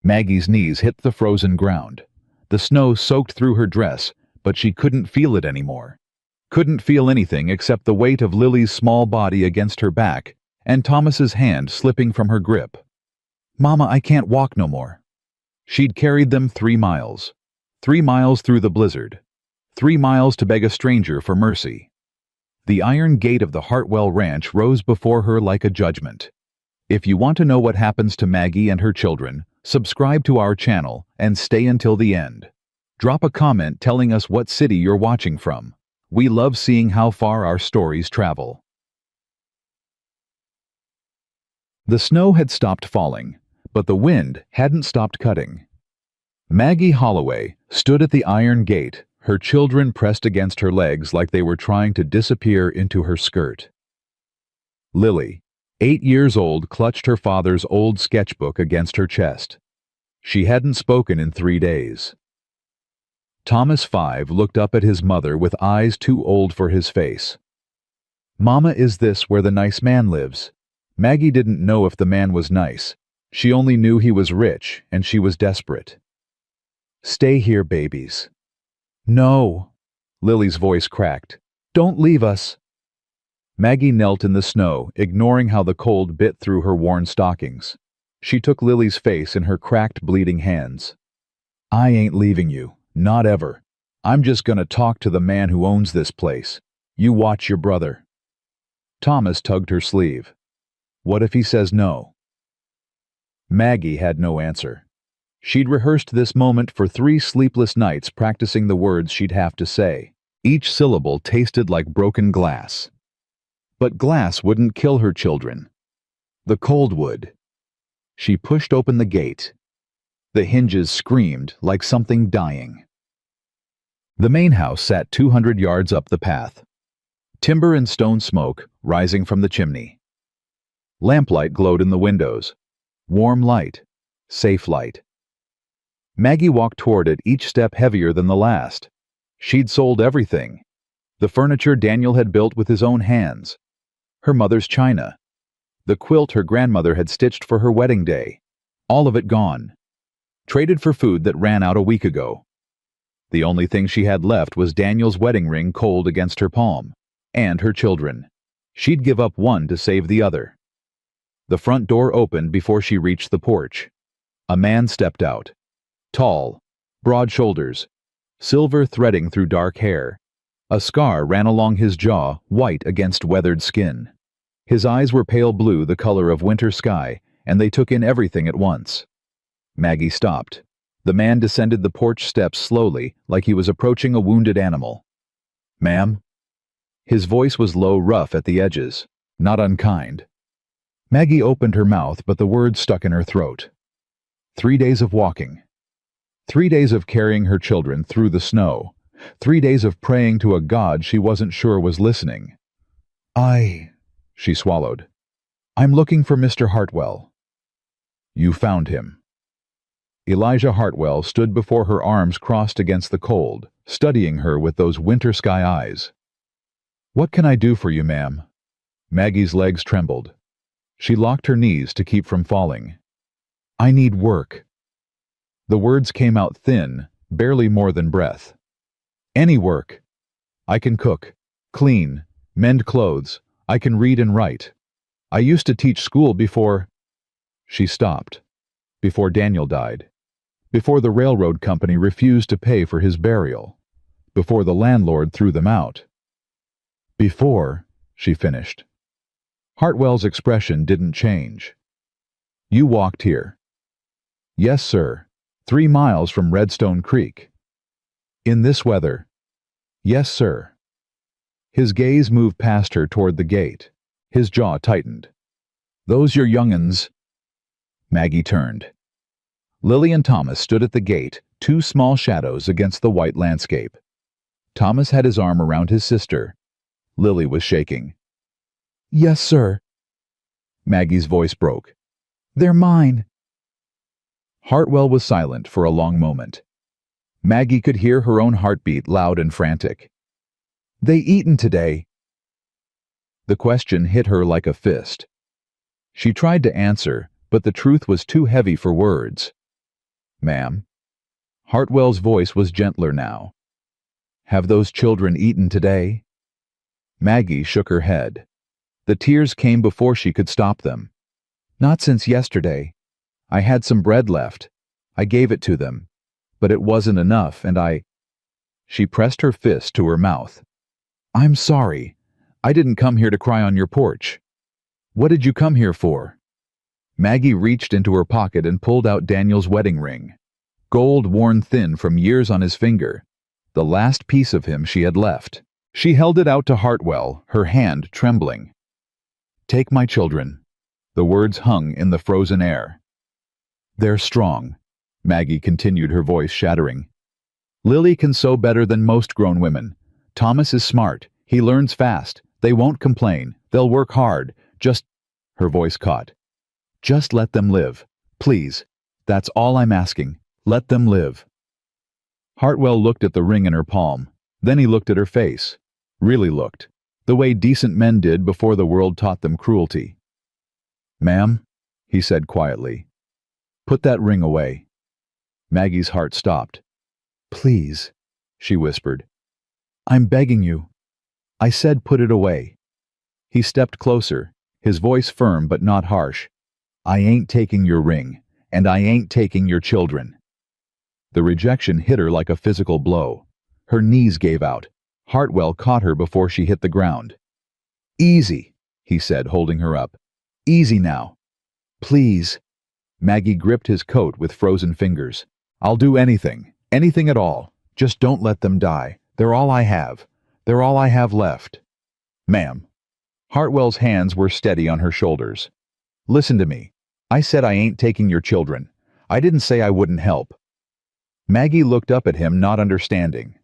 Maggie's knees hit the frozen ground. The snow soaked through her dress, but she couldn't feel it anymore. Couldn't feel anything except the weight of Lily's small body against her back and Thomas's hand slipping from her grip. "Mama, I can't walk no more." She'd carried them 3 miles. 3 miles through the blizzard. 3 miles to beg a stranger for mercy. The iron gate of the Hartwell Ranch rose before her like a judgment. If you want to know what happens to Maggie and her children, subscribe to our channel and stay until the end. Drop a comment telling us what city you're watching from. We love seeing how far our stories travel. The snow had stopped falling, but the wind hadn't stopped cutting. Maggie Holloway stood at the iron gate, her children pressed against her legs like they were trying to disappear into her skirt. Lily, 8 years old, clutched her father's old sketchbook against her chest. She hadn't spoken in 3 days. Thomas, 5, looked up at his mother with eyes too old for his face. "Mama, is this where the nice man lives?" Maggie didn't know if the man was nice. She only knew he was rich, and she was desperate. "Stay here, babies." "No." Lily's voice cracked. "Don't leave us." Maggie knelt in the snow, ignoring how the cold bit through her worn stockings. She took Lily's face in her cracked, bleeding hands. "I ain't leaving you. Not ever. I'm just gonna talk to the man who owns this place. You watch your brother." Thomas tugged her sleeve. "What if he says no?" Maggie had no answer. She'd rehearsed this moment for 3 sleepless nights, practicing the words she'd have to say. Each syllable tasted like broken glass. But glass wouldn't kill her children. The cold would. She pushed open the gate. The hinges screamed like something dying. The main house sat 200 yards up the path. Timber and stone smoke rising from the chimney. Lamplight glowed in the windows. Warm light. Safe light. Maggie walked toward it, each step heavier than the last. She'd sold everything. The furniture Daniel had built with his own hands. Her mother's china. The quilt her grandmother had stitched for her wedding day. All of it gone. Traded for food that ran out a week ago. The only thing she had left was Daniel's wedding ring cold against her palm. And her children. She'd give up one to save the other. The front door opened before she reached the porch. A man stepped out. Tall, broad shoulders, silver threading through dark hair. A scar ran along his jaw, white against weathered skin. His eyes were pale blue, the color of winter sky, and they took in everything at once. Maggie stopped. The man descended the porch steps slowly, like he was approaching a wounded animal. "Ma'am?" His voice was low, rough at the edges, not unkind. Maggie opened her mouth, but the words stuck in her throat. 3 days of walking. 3 days of carrying her children through the snow. 3 days of praying to a God she wasn't sure was listening. She swallowed. "I'm looking for Mr. Hartwell." "You found him." Elijah Hartwell stood before her, arms crossed against the cold, studying her with those winter sky eyes. "What can I do for you, ma'am?" Maggie's legs trembled. She locked her knees to keep from falling. "I need work." The words came out thin, barely more than breath. "Any work. I can cook, clean, mend clothes. I can read and write. I used to teach school before—" She stopped. Before Daniel died. Before the railroad company refused to pay for his burial. Before the landlord threw them out. "Before," she finished. Hartwell's expression didn't change. "You walked here." "Yes, sir. 3 miles from Redstone Creek." "In this weather?" "Yes, sir." His gaze moved past her toward the gate. His jaw tightened. "Those your young'uns." Maggie turned. Lily and Thomas stood at the gate, 2 small shadows against the white landscape. Thomas had his arm around his sister. Lily was shaking. "Yes, sir." Maggie's voice broke. "They're mine." Hartwell was silent for a long moment. Maggie could hear her own heartbeat, loud and frantic. "They eaten today." The question hit her like a fist. She tried to answer, but the truth was too heavy for words. Ma'am. Hartwell's voice was gentler now. Have those children eaten today? Maggie shook her head. The tears came before she could stop them. Not since yesterday. I had some bread left. I gave it to them. But it wasn't enough, and She pressed her fist to her mouth. I'm sorry. I didn't come here to cry on your porch. What did you come here for? Maggie reached into her pocket and pulled out Daniel's wedding ring. Gold worn thin from years on his finger. The last piece of him she had left. She held it out to Hartwell, her hand trembling. Take my children. The words hung in the frozen air. They're strong, Maggie continued, her voice shattering. Lily can sew better than most grown women. Thomas is smart. He learns fast. They won't complain. They'll work hard. Her voice caught. Just let them live. Please. That's all I'm asking. Let them live. Hartwell looked at the ring in her palm. Then he looked at her face. Really looked. The way decent men did before the world taught them cruelty. Ma'am, he said quietly. Put that ring away. Maggie's heart stopped. Please, she whispered. I'm begging you. I said put it away. He stepped closer, his voice firm but not harsh. I ain't taking your ring, and I ain't taking your children. The rejection hit her like a physical blow. Her knees gave out. Hartwell caught her before she hit the ground. Easy, he said, holding her up. Easy now. Please. Maggie gripped his coat with frozen fingers. I'll do anything, anything at all. Just don't let them die. They're all I have. They're all I have left. Ma'am. Hartwell's hands were steady on her shoulders. Listen to me. I said I ain't taking your children. I didn't say I wouldn't help. Maggie looked up at him, not understanding.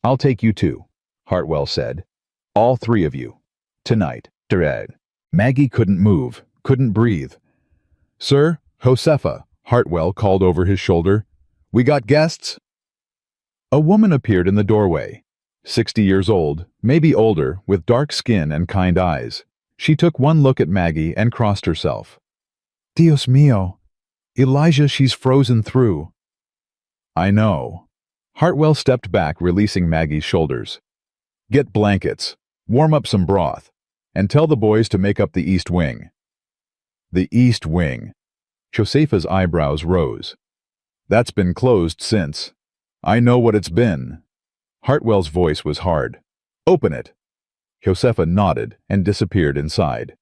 I'll take you too, Hartwell said. All three of you. Tonight. Dread. Maggie couldn't move, couldn't breathe. Sir, Josefa, Hartwell called over his shoulder. We got guests? A woman appeared in the doorway. 60 years old, maybe older, with dark skin and kind eyes. She took one look at Maggie and crossed herself. Dios mío. Elijah, she's frozen through. I know. Hartwell stepped back, releasing Maggie's shoulders. Get blankets, warm up some broth, and tell the boys to make up the east wing. The east wing. Josefa's eyebrows rose. That's been closed since. I know what it's been. Hartwell's voice was hard. Open it. Josefa nodded and disappeared inside.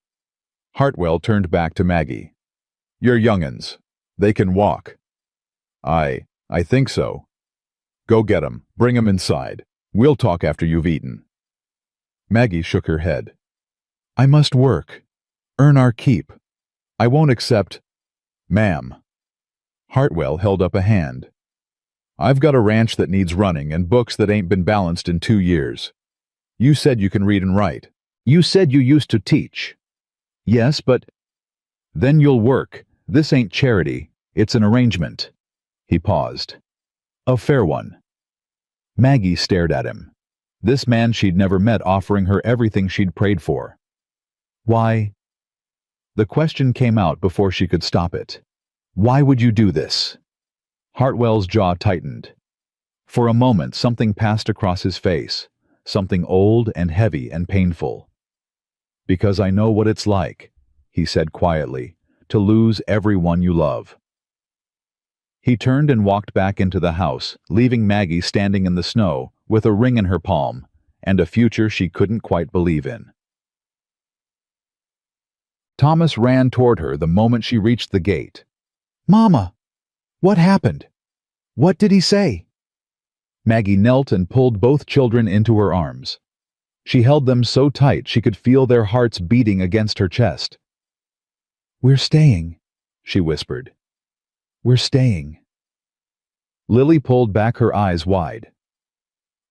Hartwell turned back to Maggie. You're young'uns. They can walk. I think so. Go get 'em. Bring 'em inside. We'll talk after you've eaten. Maggie shook her head. I must work. Earn our keep. I won't accept. Ma'am. Hartwell held up a hand. I've got a ranch that needs running and books that ain't been balanced in 2 years. You said you can read and write. You said you used to teach. Yes, but... Then you'll work. This ain't charity. It's an arrangement. He paused. A fair one. Maggie stared at him. This man she'd never met offering her everything she'd prayed for. Why? The question came out before she could stop it. Why would you do this? Hartwell's jaw tightened. For a moment something passed across his face, something old and heavy and painful. Because I know what it's like, he said quietly, to lose everyone you love. He turned and walked back into the house, leaving Maggie standing in the snow with a ring in her palm and a future she couldn't quite believe in. Thomas ran toward her the moment she reached the gate. Mama! What happened? What did he say? Maggie knelt and pulled both children into her arms. She held them so tight she could feel their hearts beating against her chest. We're staying, she whispered. We're staying. Lily pulled back her eyes wide.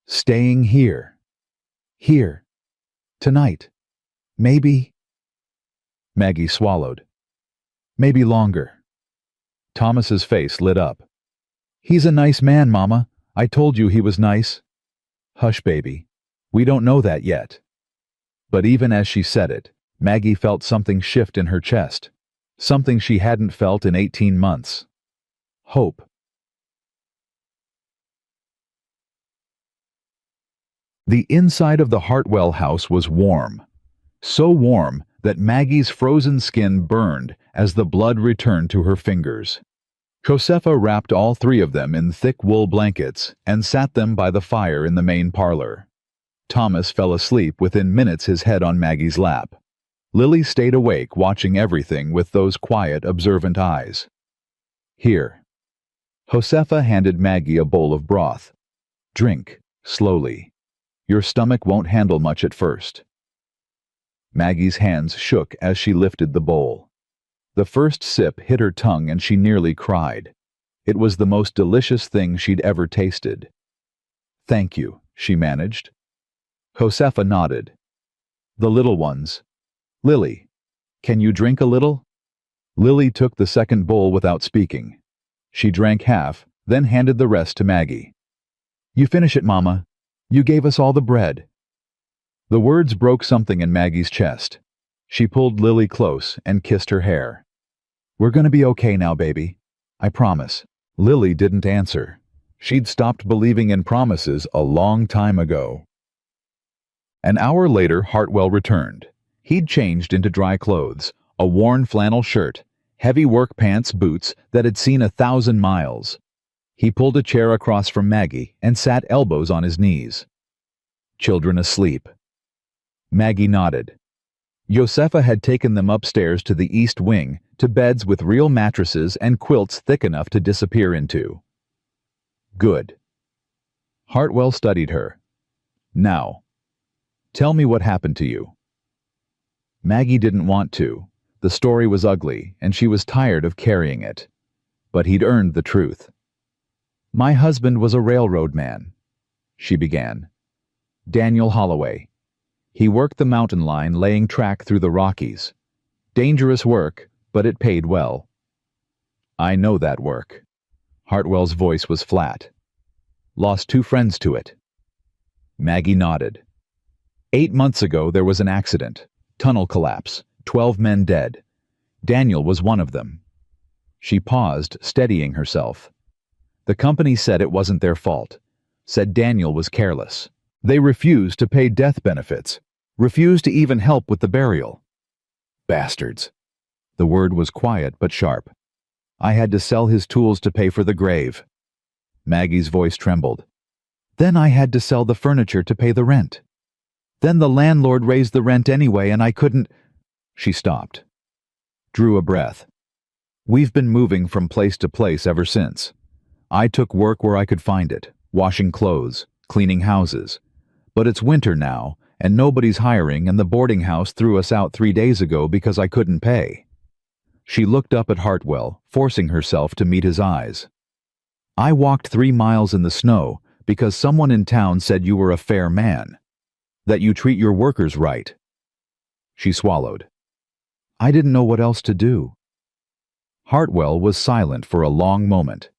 Staying here. Here. Tonight. Maybe. Maggie swallowed. Maybe longer. Thomas's face lit up. He's a nice man, Mama. I told you he was nice. Hush, baby. We don't know that yet. But even as she said it, Maggie felt something shift in her chest. Something she hadn't felt in 18 months. Hope. The inside of the Hartwell house was warm. So warm that Maggie's frozen skin burned as the blood returned to her fingers. Josefa wrapped all three of them in thick wool blankets and sat them by the fire in the main parlor. Thomas fell asleep within minutes, his head on Maggie's lap. Lily stayed awake, watching everything with those quiet, observant eyes. "Here." Josefa handed Maggie a bowl of broth. "Drink, slowly. Your stomach won't handle much at first." Maggie's hands shook as she lifted the bowl. The first sip hit her tongue and she nearly cried. It was the most delicious thing she'd ever tasted. "Thank you," she managed. Josefa nodded. "The little ones. Lily, can you drink a little?" Lily took the second bowl without speaking. She drank half, then handed the rest to Maggie. "You finish it, Mama. You gave us all the bread." The words broke something in Maggie's chest. She pulled Lily close and kissed her hair. "We're gonna be okay now, baby. I promise." Lily didn't answer. She'd stopped believing in promises a long time ago. An hour later, Hartwell returned. He'd changed into dry clothes, a worn flannel shirt, heavy work pants, boots that had seen 1,000 miles. He pulled a chair across from Maggie and sat elbows on his knees. "Children asleep." Maggie nodded. Josefa had taken them upstairs to the east wing, to beds with real mattresses and quilts thick enough to disappear into. "Good." Hartwell studied her. "Now, tell me what happened to you." Maggie didn't want to. The story was ugly, and she was tired of carrying it. But he'd earned the truth. "My husband was a railroad man," she began. "Daniel Holloway. He worked the mountain line, laying track through the Rockies. Dangerous work, but it paid well." "I know that work." Hartwell's voice was flat. "Lost 2 friends to it." Maggie nodded. 8 months ago there was an accident. Tunnel collapse. 12 men dead. Daniel was one of them. She paused, steadying herself. The company said it wasn't their fault. Said Daniel was careless. They refused to pay death benefits. Refused to even help with the burial. "Bastards." The word was quiet but sharp. "I had to sell his tools to pay for the grave." Maggie's voice trembled. "Then I had to sell the furniture to pay the rent. Then the landlord raised the rent anyway and I couldn't—" She stopped. Drew a breath. "We've been moving from place to place ever since. I took work where I could find it, washing clothes, cleaning houses. But it's winter now, and nobody's hiring, and the boarding house threw us out 3 days ago because I couldn't pay." She looked up at Hartwell, forcing herself to meet his eyes. "I walked 3 miles in the snow because someone in town said you were a fair man. That you treat your workers right." She swallowed. "I didn't know what else to do." Hartwell was silent for a long moment.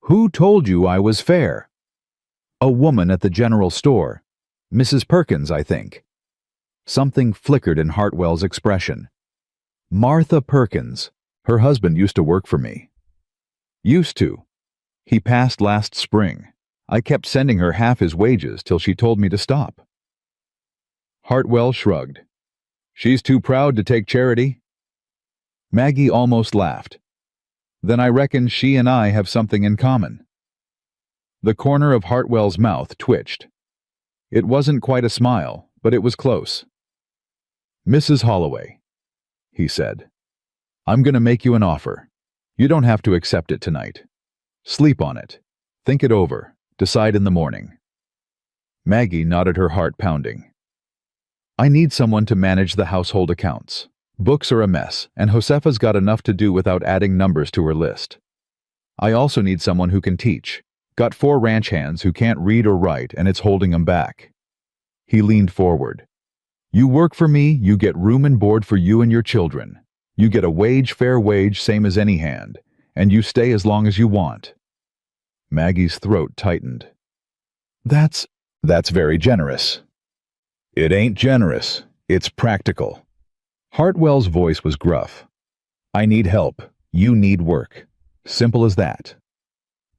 "Who told you I was fair?" "A woman at the general store. Mrs. Perkins, I think." Something flickered in Hartwell's expression. "Martha Perkins. Her husband used to work for me." "Used to. He passed last spring. I kept sending her half his wages till she told me to stop." Hartwell shrugged. "She's too proud to take charity." Maggie almost laughed. "Then I reckon she and I have something in common." The corner of Hartwell's mouth twitched. It wasn't quite a smile, but it was close. "Mrs. Holloway," he said, "I'm going to make you an offer. You don't have to accept it tonight. Sleep on it. Think it over. Decide in the morning." Maggie nodded, her heart pounding. "I need someone to manage the household accounts. Books are a mess, and Josefa's got enough to do without adding numbers to her list. I also need someone who can teach. Got 4 ranch hands who can't read or write, and it's holding them back." He leaned forward. "You work for me, you get room and board for you and your children. You get a wage, fair wage, same as any hand, and you stay as long as you want." Maggie's throat tightened. That's very generous." "It ain't generous. It's practical." Hartwell's voice was gruff. "I need help. You need work. Simple as that."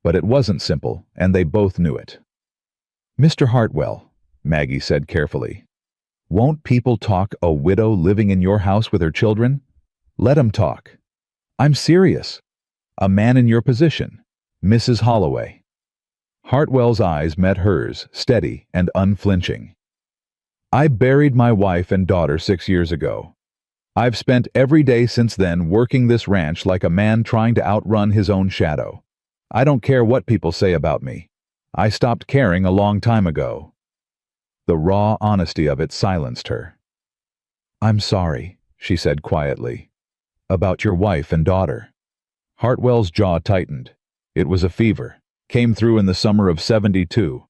But it wasn't simple, and they both knew it. "Mr. Hartwell, Maggie said carefully. Won't people talk a widow living in your house with her children? Let 'em talk. I'm serious. A man in your position, Mrs. Holloway. Hartwell's eyes met hers, steady and unflinching. I buried my wife and daughter 6 years ago. I've spent every day since then working this ranch like a man trying to outrun his own shadow. I don't care what people say about me. I stopped caring a long time ago. The raw honesty of it silenced her. I'm sorry, she said quietly. About your wife and daughter. Hartwell's jaw tightened. It was a fever. Came through in the summer of '72.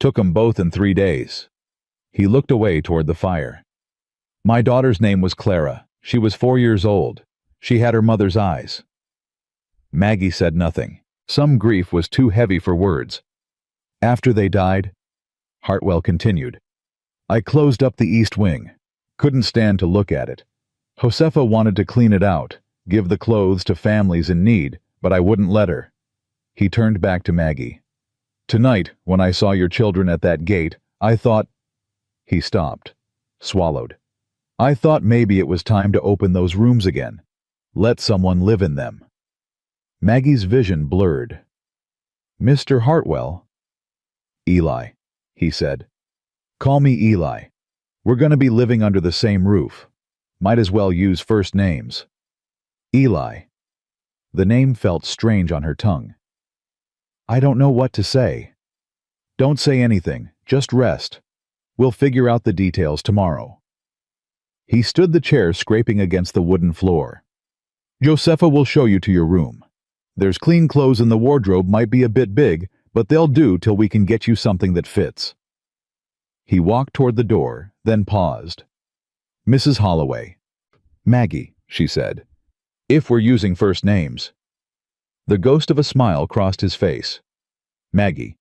Took 'em both in 3 days. He looked away toward the fire. My daughter's name was Clara. She was 4 years old. She had her mother's eyes. Maggie said nothing. Some grief was too heavy for words. After they died, Hartwell continued, I closed up the east wing. Couldn't stand to look at it. Josefa wanted to clean it out, give the clothes to families in need, but I wouldn't let her. He turned back to Maggie. Tonight, when I saw your children at that gate, I thought... He stopped, swallowed. I thought maybe it was time to open those rooms again. Let someone live in them. Maggie's vision blurred. Mr. Hartwell? Eli, he said. Call me Eli. We're going to be living under the same roof. Might as well use first names. Eli. The name felt strange on her tongue. I don't know what to say. Don't say anything, just rest. We'll figure out the details tomorrow. He stood the chair scraping against the wooden floor. Josefa will show you to your room. There's clean clothes in the wardrobe, might be a bit big, but they'll do till we can get you something that fits. He walked toward the door, then paused. Mrs. Holloway. Maggie, she said. If we're using first names. The ghost of a smile crossed his face. Maggie,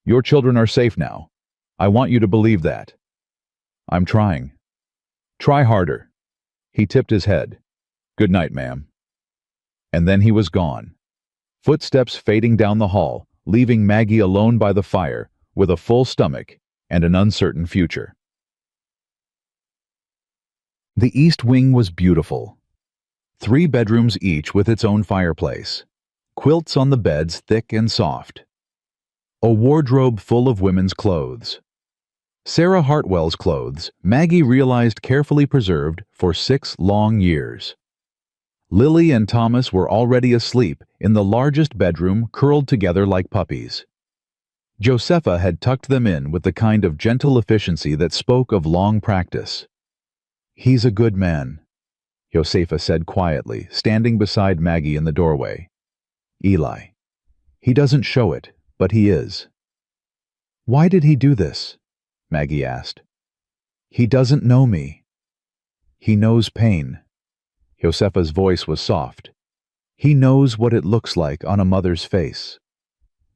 your children are safe now. I want you to believe that. I'm trying. Try harder. He tipped his head. Good night, ma'am. And then he was gone. Footsteps fading down the hall, leaving Maggie alone by the fire, with a full stomach and an uncertain future. The east wing was beautiful. 3 bedrooms each with its own fireplace. Quilts on the beds thick and soft. A wardrobe full of women's clothes. Sarah Hartwell's clothes, Maggie realized carefully preserved for 6 long years. Lily and Thomas were already asleep in the largest bedroom, curled together like puppies. Josefa had tucked them in with the kind of gentle efficiency that spoke of long practice. He's a good man, Josefa said quietly, standing beside Maggie in the doorway. Eli. He doesn't show it, but he is. Why did he do this? Maggie asked. He doesn't know me. He knows pain. Josefa's voice was soft. He knows what it looks like on a mother's face.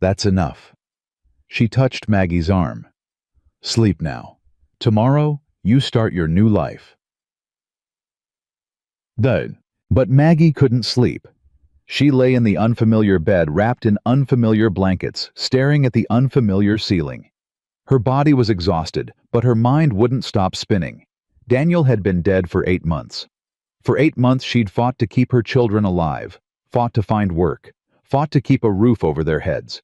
That's enough. She touched Maggie's arm. Sleep now. Tomorrow, you start your new life. But Maggie couldn't sleep. She lay in the unfamiliar bed wrapped in unfamiliar blankets, staring at the unfamiliar ceiling. Her body was exhausted, but her mind wouldn't stop spinning. Daniel had been dead for 8 months. For 8 months she'd fought to keep her children alive, fought to find work, fought to keep a roof over their heads.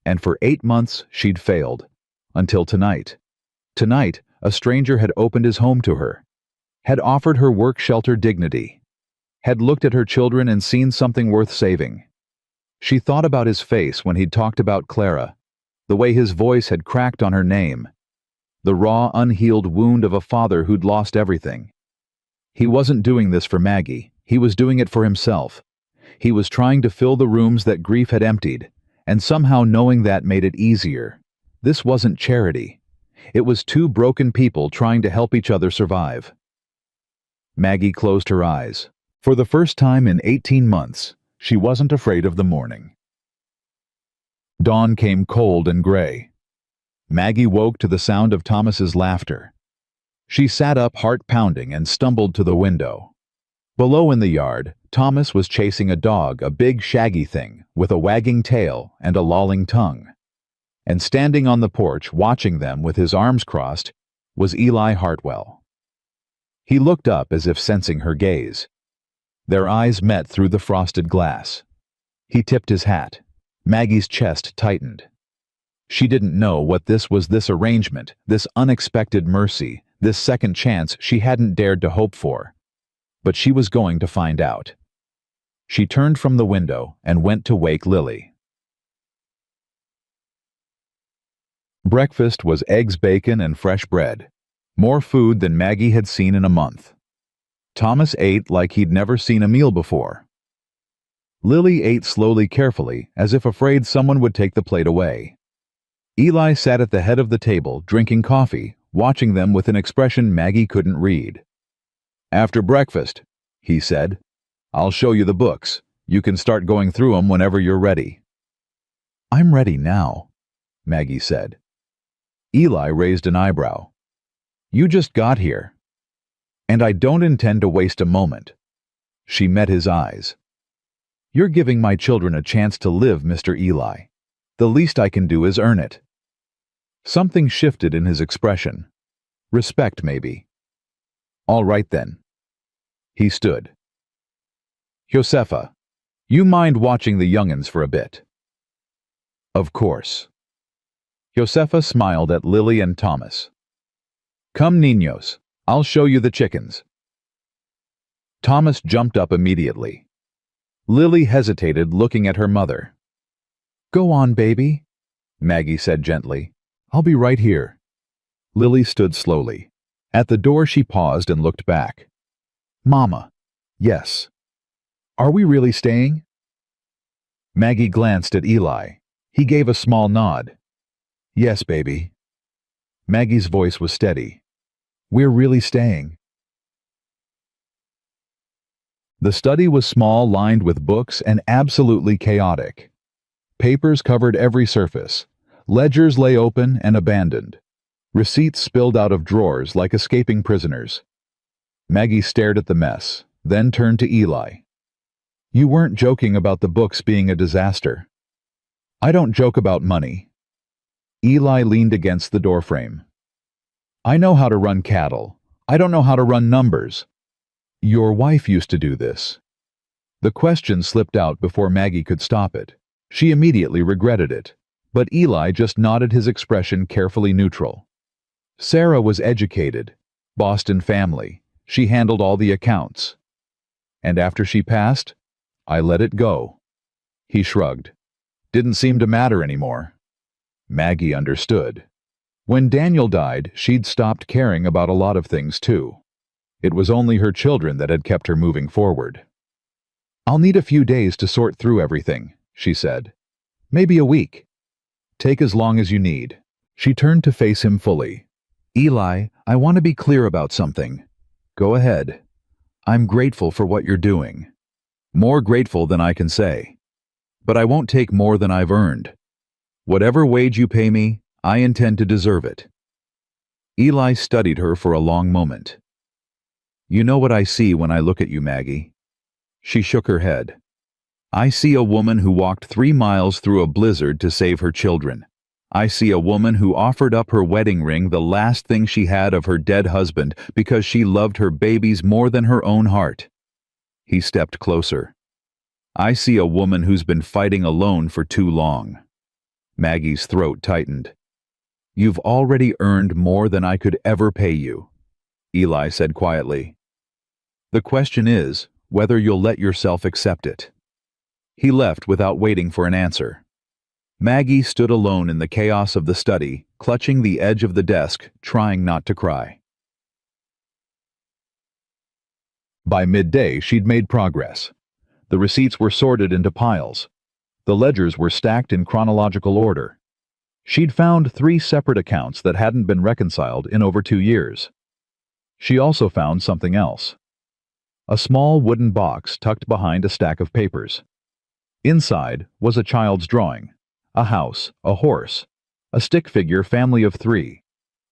And for 8 months she'd failed. Until tonight. Tonight, a stranger had opened his home to her, had offered her work, shelter, dignity, had looked at her children and seen something worth saving. She thought about his face when he'd talked about Clara, the way his voice had cracked on her name, the raw, unhealed wound of a father who'd lost everything. He wasn't doing this for Maggie, he was doing it for himself. He was trying to fill the rooms that grief had emptied, and somehow knowing that made it easier. This wasn't charity. It was 2 broken people trying to help each other survive. Maggie closed her eyes. For the first time in 18 months, she wasn't afraid of the morning. Dawn came cold and gray. Maggie woke to the sound of Thomas's laughter. She sat up, heart pounding, and stumbled to the window. Below in the yard, Thomas was chasing a dog, a big shaggy thing, with a wagging tail and a lolling tongue. And standing on the porch watching them with his arms crossed was Eli Hartwell. He looked up as if sensing her gaze. Their eyes met through the frosted glass. He tipped his hat. Maggie's chest tightened. She didn't know what this was, this arrangement, this unexpected mercy, this second chance she hadn't dared to hope for. But she was going to find out. She turned from the window and went to wake Lily. Breakfast was eggs, bacon, and fresh bread. More food than Maggie had seen in a month. Thomas ate like he'd never seen a meal before. Lily ate slowly, carefully, as if afraid someone would take the plate away. Eli sat at the head of the table, drinking coffee, watching them with an expression Maggie couldn't read. "After breakfast," he said, "I'll show you the books. You can start going through them whenever you're ready." "I'm ready now," Maggie said. Eli raised an eyebrow. "You just got here. And I don't intend to waste a moment." She met his eyes. "You're giving my children a chance to live, Mr. Eli. The least I can do is earn it." Something shifted in his expression. Respect, maybe. "All right then." He stood. "Josefa, you mind watching the young'uns for a bit?" "Of course." Josefa smiled at Lily and Thomas. "Come, niños, I'll show you the chickens." Thomas jumped up immediately. Lily hesitated, looking at her mother. "Go on, baby," Maggie said gently. "I'll be right here." Lily stood slowly. At the door she paused and looked back. "Mama." "Yes." "Are we really staying?" Maggie glanced at Eli. He gave a small nod. "Yes, baby." Maggie's voice was steady. "We're really staying." The study was small, lined with books, and absolutely chaotic. Papers covered every surface. Ledgers lay open and abandoned. Receipts spilled out of drawers like escaping prisoners. Maggie stared at the mess, then turned to Eli. "You weren't joking about the books being a disaster." "I don't joke about money." Eli leaned against the doorframe. "I know how to run cattle. I don't know how to run numbers." "Your wife used to do this." The question slipped out before Maggie could stop it. She immediately regretted it, but Eli just nodded, his expression carefully neutral. "Sarah was educated. Boston family. She handled all the accounts. And after she passed, I let it go." He shrugged. "Didn't seem to matter anymore." Maggie understood. When Daniel died, she'd stopped caring about a lot of things too. It was only her children that had kept her moving forward. "I'll need a few days to sort through everything," she said. "Maybe a week." "Take as long as you need." She turned to face him fully. "Eli, I want to be clear about something." "Go ahead." "I'm grateful for what you're doing. More grateful than I can say. But I won't take more than I've earned. Whatever wage you pay me, I intend to deserve it." Eli studied her for a long moment. "You know what I see when I look at you, Maggie." She shook her head. "I see a woman who walked 3 miles through a blizzard to save her children. I see a woman who offered up her wedding ring, the last thing she had of her dead husband, because she loved her babies more than her own heart." He stepped closer. "I see a woman who's been fighting alone for too long." Maggie's throat tightened. "You've already earned more than I could ever pay you," Eli said quietly. "The question is whether you'll let yourself accept it." He left without waiting for an answer. Maggie stood alone in the chaos of the study, clutching the edge of the desk, trying not to cry. By midday, she'd made progress. The receipts were sorted into piles. The ledgers were stacked in chronological order. She'd found 3 separate accounts that hadn't been reconciled in over 2 years. She also found something else. A small wooden box tucked behind a stack of papers. Inside was a child's drawing, a house, a horse, a stick figure family of 3,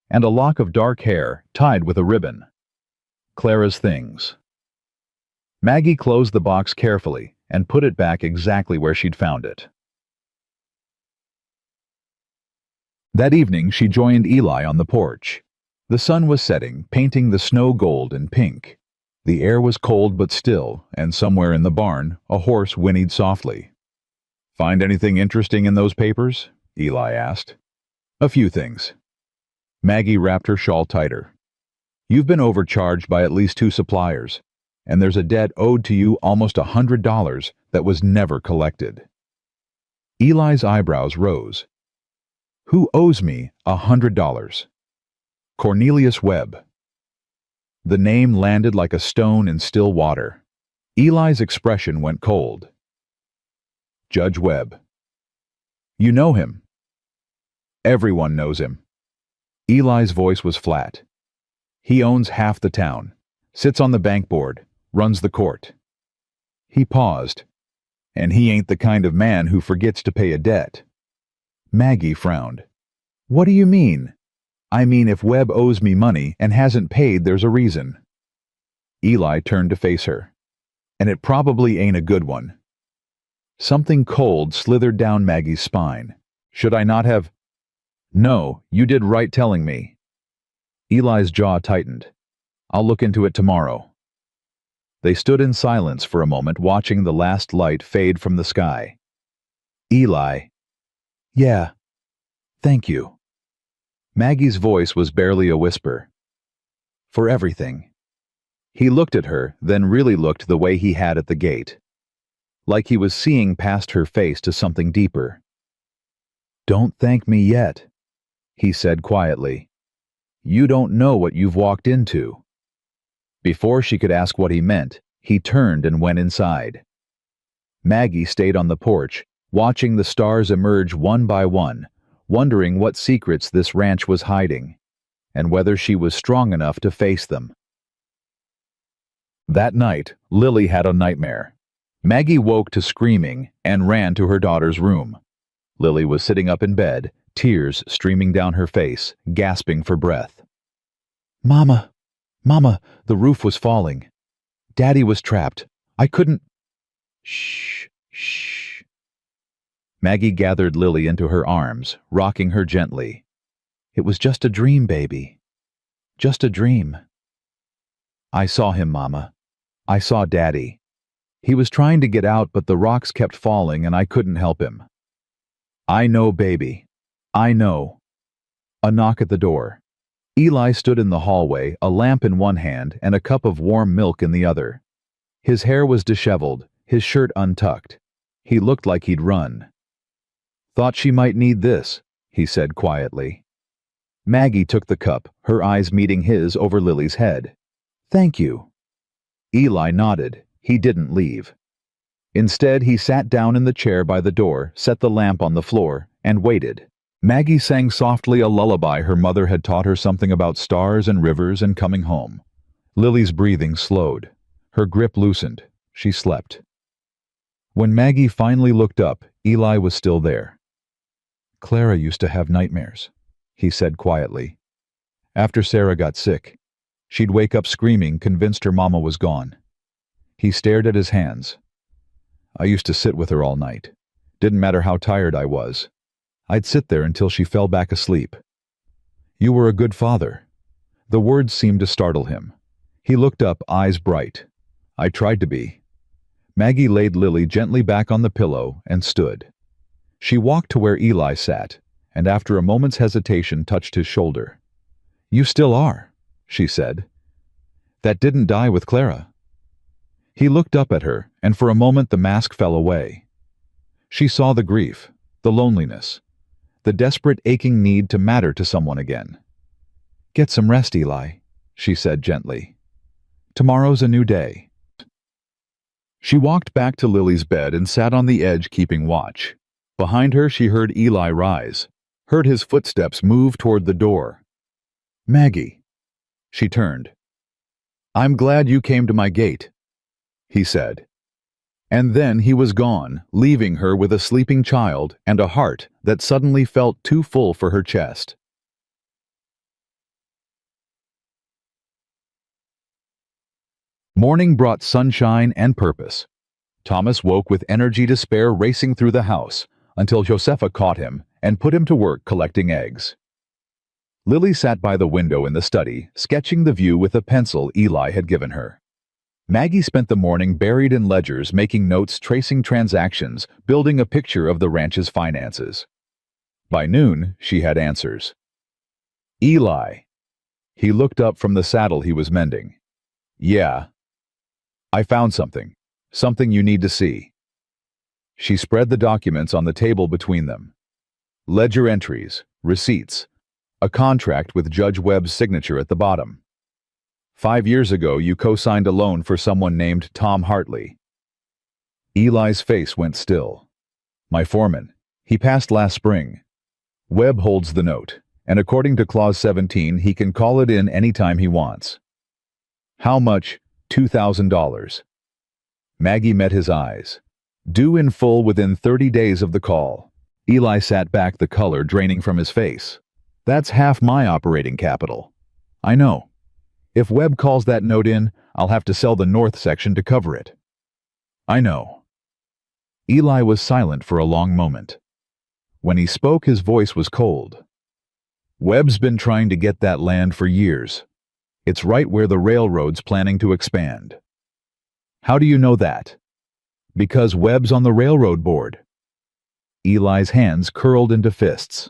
and a lock of dark hair tied with a ribbon. Clara's things. Maggie closed the box carefully and put it back exactly where she'd found it. That evening she joined Eli on the porch. The sun was setting, painting the snow gold and pink. The air was cold but still, and somewhere in the barn, a horse whinnied softly. "Find anything interesting in those papers?" Eli asked. "A few things." Maggie wrapped her shawl tighter. "You've been overcharged by at least 2 suppliers, and there's a debt owed to you almost $100 that was never collected." Eli's eyebrows rose. "Who owes me $100? "Cornelius Webb." The name landed like a stone in still water. Eli's expression went cold. "Judge Webb." "You know him?" "Everyone knows him." Eli's voice was flat. "He owns half the town, sits on the bank board, runs the court." He paused. "And he ain't the kind of man who forgets to pay a debt." Maggie frowned. "What do you mean?" "I mean, if Webb owes me money and hasn't paid, there's a reason." Eli turned to face her. "And it probably ain't a good one." Something cold slithered down Maggie's spine. "Should I not have—" "No, you did right telling me." Eli's jaw tightened. "I'll look into it tomorrow." They stood in silence for a moment, watching the last light fade from the sky. Eli. "Yeah. Thank you." Maggie's voice was barely a whisper. "For everything." He looked at her, then really looked the way he had at the gate. Like he was seeing past her face to something deeper. "Don't thank me yet," he said quietly. "You don't know what you've walked into." Before she could ask what he meant, he turned and went inside. Maggie stayed on the porch, watching the stars emerge one by one, wondering what secrets this ranch was hiding, and whether she was strong enough to face them. That night, Lily had a nightmare. Maggie woke to screaming and ran to her daughter's room. Lily was sitting up in bed, tears streaming down her face, gasping for breath. "Mama, Mama, the roof was falling. Daddy was trapped. I couldn't—" "Shh, shh." Maggie gathered Lily into her arms, rocking her gently. "It was just a dream, baby. Just a dream." "I saw him, Mama. I saw Daddy. He was trying to get out, but the rocks kept falling and I couldn't help him." "I know, baby. I know." A knock at the door. Eli stood in the hallway, a lamp in one hand and a cup of warm milk in the other. His hair was disheveled, his shirt untucked. He looked like he'd run. "Thought she might need this," he said quietly. Maggie took the cup, her eyes meeting his over Lily's head. "Thank you." Eli nodded. He didn't leave. Instead, he sat down in the chair by the door, set the lamp on the floor, and waited. Maggie sang softly a lullaby her mother had taught her, something about stars and rivers and coming home. Lily's breathing slowed. Her grip loosened. She slept. When Maggie finally looked up, Eli was still there. "Clara used to have nightmares," he said quietly. "After Sarah got sick, she'd wake up screaming, convinced her mama was gone." He stared at his hands. "I used to sit with her all night. Didn't matter how tired I was. I'd sit there until she fell back asleep." "You were a good father." The words seemed to startle him. He looked up, eyes bright. "I tried to be." Maggie laid Lily gently back on the pillow and stood. She walked to where Eli sat, and after a moment's hesitation touched his shoulder. "You still are," she said. "That didn't die with Clara." He looked up at her, and for a moment the mask fell away. She saw the grief, the loneliness, the desperate aching need to matter to someone again. "Get some rest, Eli," she said gently. "Tomorrow's a new day." She walked back to Lily's bed and sat on the edge keeping watch. Behind her she heard Eli rise, heard his footsteps move toward the door. "Maggie." She turned. "I'm glad you came to my gate," he said. And then he was gone, leaving her with a sleeping child and a heart that suddenly felt too full for her chest. Morning brought sunshine and purpose. Thomas woke with energy to spare, racing through the house, until Josefa caught him and put him to work collecting eggs. Lily sat by the window in the study, sketching the view with a pencil Eli had given her. Maggie spent the morning buried in ledgers, making notes, tracing transactions, building a picture of the ranch's finances. By noon, she had answers. Eli. He looked up from the saddle he was mending. Yeah. I found something. Something you need to see. She spread the documents on the table between them. Ledger entries, receipts, a contract with Judge Webb's signature at the bottom. 5 years ago, you co-signed a loan for someone named Tom Hartley. Eli's face went still. My foreman. He passed last spring. Webb holds the note, and according to Clause 17, he can call it in anytime he wants. How much? $2,000. Maggie met his eyes. Due in full within 30 days of the call. Eli sat back, the color draining from his face. That's half my operating capital. I know. If Webb calls that note in, I'll have to sell the north section to cover it. I know. Eli was silent for a long moment. When he spoke, his voice was cold. Webb's been trying to get that land for years. It's right where the railroad's planning to expand. How do you know that? Because Webb's on the railroad board. Eli's hands curled into fists.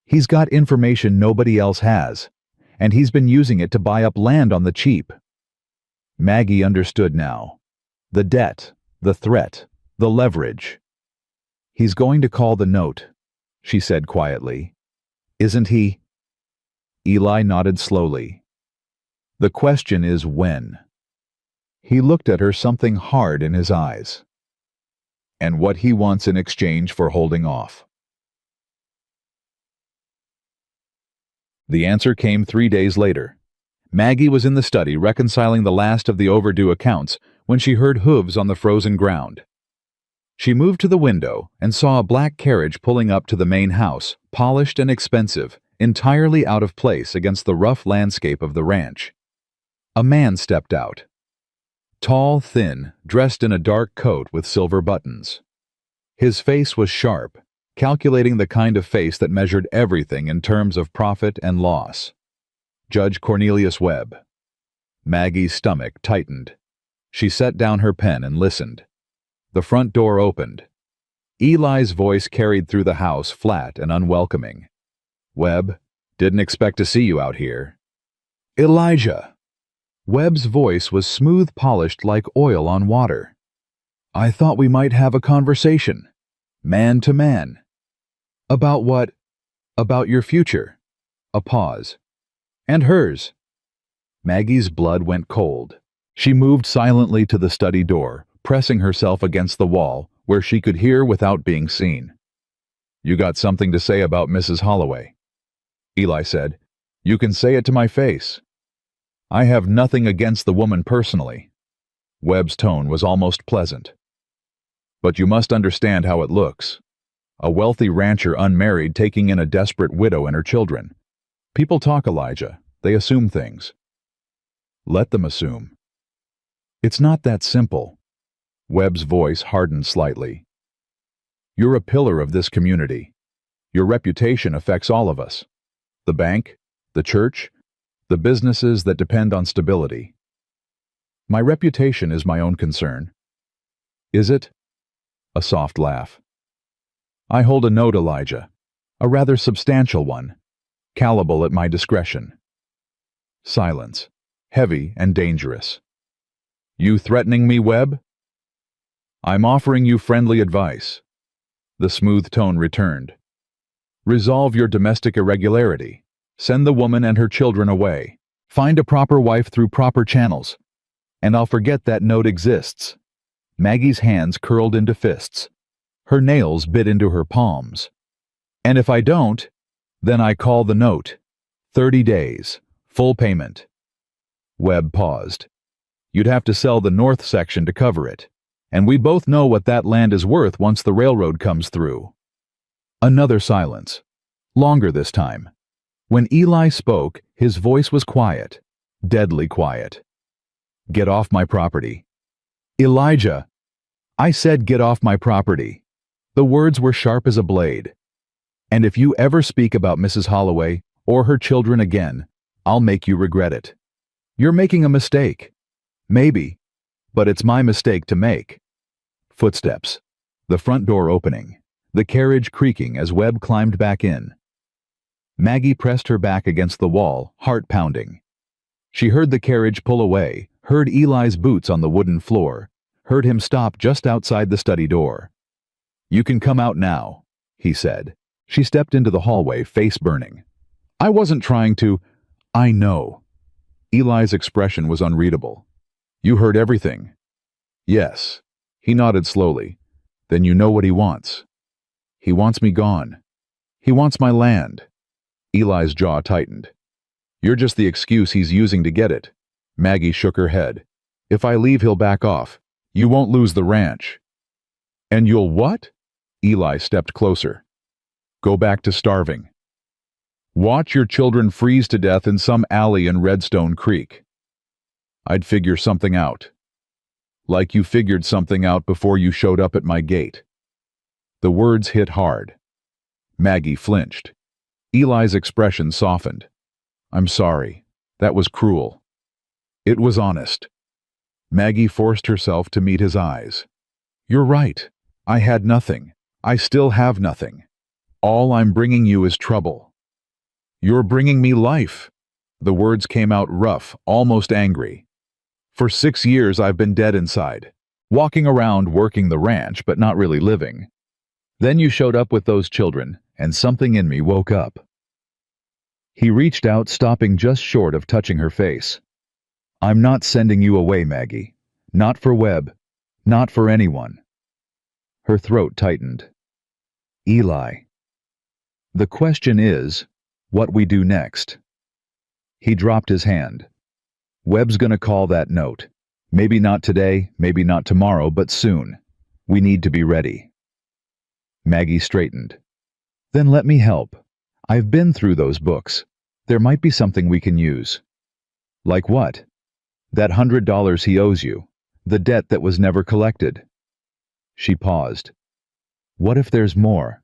He's got information nobody else has, and he's been using it to buy up land on the cheap. Maggie understood now. The debt, the threat, the leverage. He's going to call the note, she said quietly. Isn't he? Eli nodded slowly. The question is when. He looked at her, something hard in his eyes. And what he wants in exchange for holding off. The answer came 3 days later. Maggie was in the study reconciling the last of the overdue accounts when she heard hooves on the frozen ground. She moved to the window and saw a black carriage pulling up to the main house, polished and expensive, entirely out of place against the rough landscape of the ranch. A man stepped out. Tall, thin, dressed in a dark coat with silver buttons. His face was sharp, calculating the kind of face that measured everything in terms of profit and loss. Judge Cornelius Webb. Maggie's stomach tightened. She set down her pen and listened. The front door opened. Eli's voice carried through the house, flat and unwelcoming. Webb, didn't expect to see you out here. Elijah. Webb's voice was smooth, polished like oil on water. I thought we might have a conversation. Man to man. About what? About your future. A pause. And hers. Maggie's blood went cold. She moved silently to the study door, pressing herself against the wall where she could hear without being seen. You got something to say about Mrs. Holloway? Eli said. You can say it to my face. I have nothing against the woman personally. Webb's tone was almost pleasant. But you must understand how it looks. A wealthy rancher unmarried taking in a desperate widow and her children. People talk, Elijah. They assume things. Let them assume. It's not that simple. Webb's voice hardened slightly. You're a pillar of this community. Your reputation affects all of us. The bank, the church, the businesses that depend on stability. My reputation is my own concern. Is it? A soft laugh. I hold a note, Elijah. A rather substantial one. Callable at my discretion. Silence. Heavy and dangerous. You threatening me, Webb? I'm offering you friendly advice. The smooth tone returned. Resolve your domestic irregularity. Send the woman and her children away. Find a proper wife through proper channels. And I'll forget that note exists. Maggie's hands curled into fists. Her nails bit into her palms. And if I don't, then I call the note. 30 days. Full payment. Webb paused. You'd have to sell the north section to cover it. And we both know what that land is worth once the railroad comes through. Another silence. Longer this time. When Eli spoke, his voice was quiet. Deadly quiet. Get off my property. Elijah. I said get off my property. The words were sharp as a blade. And if you ever speak about Mrs. Holloway or her children again, I'll make you regret it. You're making a mistake. Maybe, but it's my mistake to make. Footsteps. The front door opening. The carriage creaking as Webb climbed back in. Maggie pressed her back against the wall, heart pounding. She heard the carriage pull away, heard Eli's boots on the wooden floor, heard him stop just outside the study door. "You can come out now," he said. She stepped into the hallway, face burning. "I wasn't trying to—" "I know." Eli's expression was unreadable. "You heard everything?" "Yes." He nodded slowly. "Then you know what he wants." "He wants me gone. He wants my land." Eli's jaw tightened. "You're just the excuse he's using to get it." Maggie shook her head. "If I leave, he'll back off. You won't lose the ranch." "And you'll what?" Eli stepped closer. "Go back to starving. Watch your children freeze to death in some alley in Redstone Creek. I'd figure something out. Like you figured something out before you showed up at my gate." The words hit hard. Maggie flinched. Eli's expression softened. "I'm sorry. That was cruel." It was honest. Maggie forced herself to meet his eyes. "You're right. I had nothing. I still have nothing. All I'm bringing you is trouble." "You're bringing me life." The words came out rough, almost angry. "For 6 years I've been dead inside, walking around working the ranch but not really living. Then you showed up with those children, and something in me woke up." He reached out, stopping just short of touching her face. "I'm not sending you away, Maggie. Not for Webb. Not for anyone." Her throat tightened. "Eli. The question is, what we do next." He dropped his hand. "Webb's gonna call that note. Maybe not today, maybe not tomorrow, but soon. We need to be ready." Maggie straightened. "Then let me help. I've been through those books. There might be something we can use." "Like what?" "That $100 he owes you. The debt that was never collected." She paused. "What if there's more?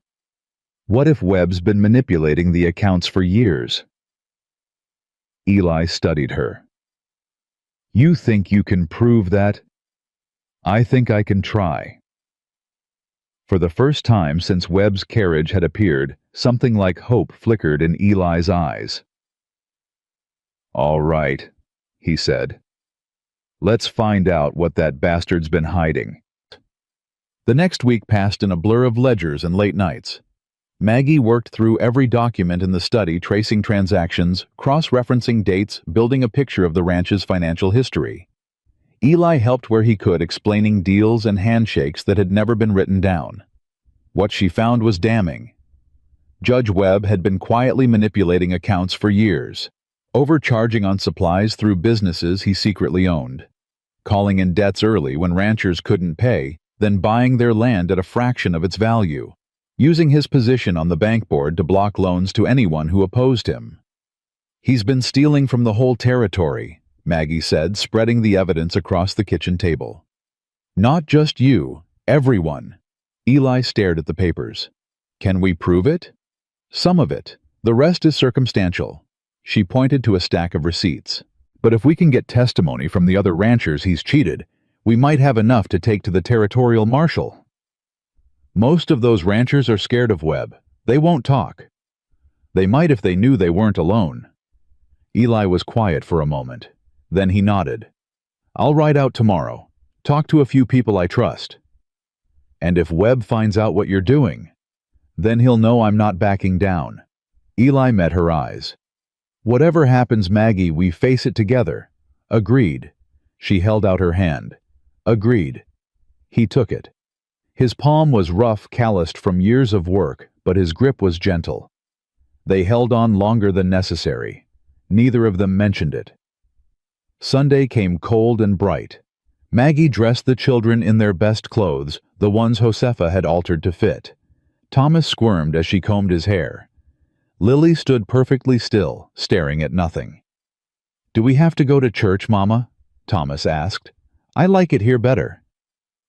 What if Webb's been manipulating the accounts for years?" Eli studied her. "You think you can prove that?" "I think I can try." For the first time since Webb's carriage had appeared, something like hope flickered in Eli's eyes. "All right," he said. "Let's find out what that bastard's been hiding." The next week passed in a blur of ledgers and late nights. Maggie worked through every document in the study, tracing transactions, cross-referencing dates, building a picture of the ranch's financial history. Eli helped where he could, explaining deals and handshakes that had never been written down. What she found was damning. Judge Webb had been quietly manipulating accounts for years, overcharging on supplies through businesses he secretly owned, calling in debts early when ranchers couldn't pay, then buying their land at a fraction of its value, using his position on the bank board to block loans to anyone who opposed him. "He's been stealing from the whole territory," Maggie said, spreading the evidence across the kitchen table. "Not just you, everyone." Eli stared at the papers. "Can we prove it?" "Some of it. The rest is circumstantial." She pointed to a stack of receipts. "But if we can get testimony from the other ranchers he's cheated, we might have enough to take to the territorial marshal." "Most of those ranchers are scared of Webb. They won't talk." "They might if they knew they weren't alone." Eli was quiet for a moment. Then he nodded. "I'll ride out tomorrow. Talk to a few people I trust. And if Webb finds out what you're doing, then he'll know I'm not backing down." Eli met her eyes. "Whatever happens, Maggie, we face it together." "Agreed." She held out her hand. "Agreed." He took it. His palm was rough, calloused from years of work, but his grip was gentle. They held on longer than necessary. Neither of them mentioned it. Sunday came cold and bright. Maggie dressed the children in their best clothes, the ones Josefa had altered to fit. Thomas squirmed as she combed his hair. Lily stood perfectly still, staring at nothing. "Do we have to go to church, Mama?" Thomas asked. "I like it here better."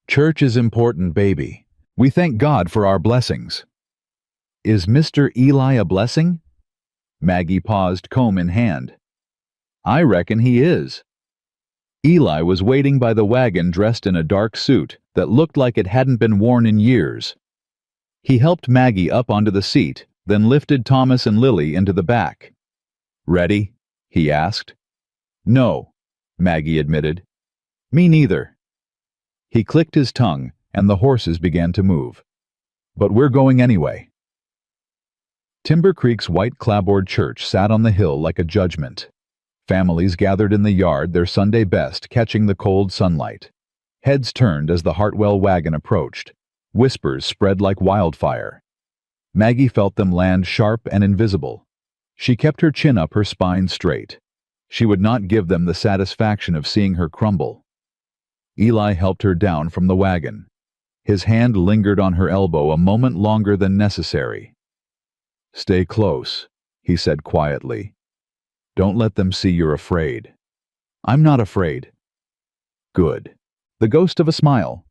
"Church is important, baby. We thank God for our blessings." Is Mr. Eli a blessing? Maggie paused, comb in hand. I reckon he is. Eli was waiting by the wagon dressed in a dark suit that looked like it hadn't been worn in years. He helped Maggie up onto the seat, then lifted Thomas and Lily into the back. Ready? He asked. No, Maggie admitted. Me neither. He clicked his tongue, and the horses began to move. But we're going anyway. Timber Creek's white clapboard church sat on the hill like a judgment. Families gathered in the yard, their Sunday best, catching the cold sunlight. Heads turned as the Hartwell wagon approached. Whispers spread like wildfire. Maggie felt them land sharp and invisible. She kept her chin up, her spine straight. She would not give them the satisfaction of seeing her crumble. Eli helped her down from the wagon. His hand lingered on her elbow a moment longer than necessary. Stay close, he said quietly. Don't let them see you're afraid. I'm not afraid. Good. The ghost of a smile.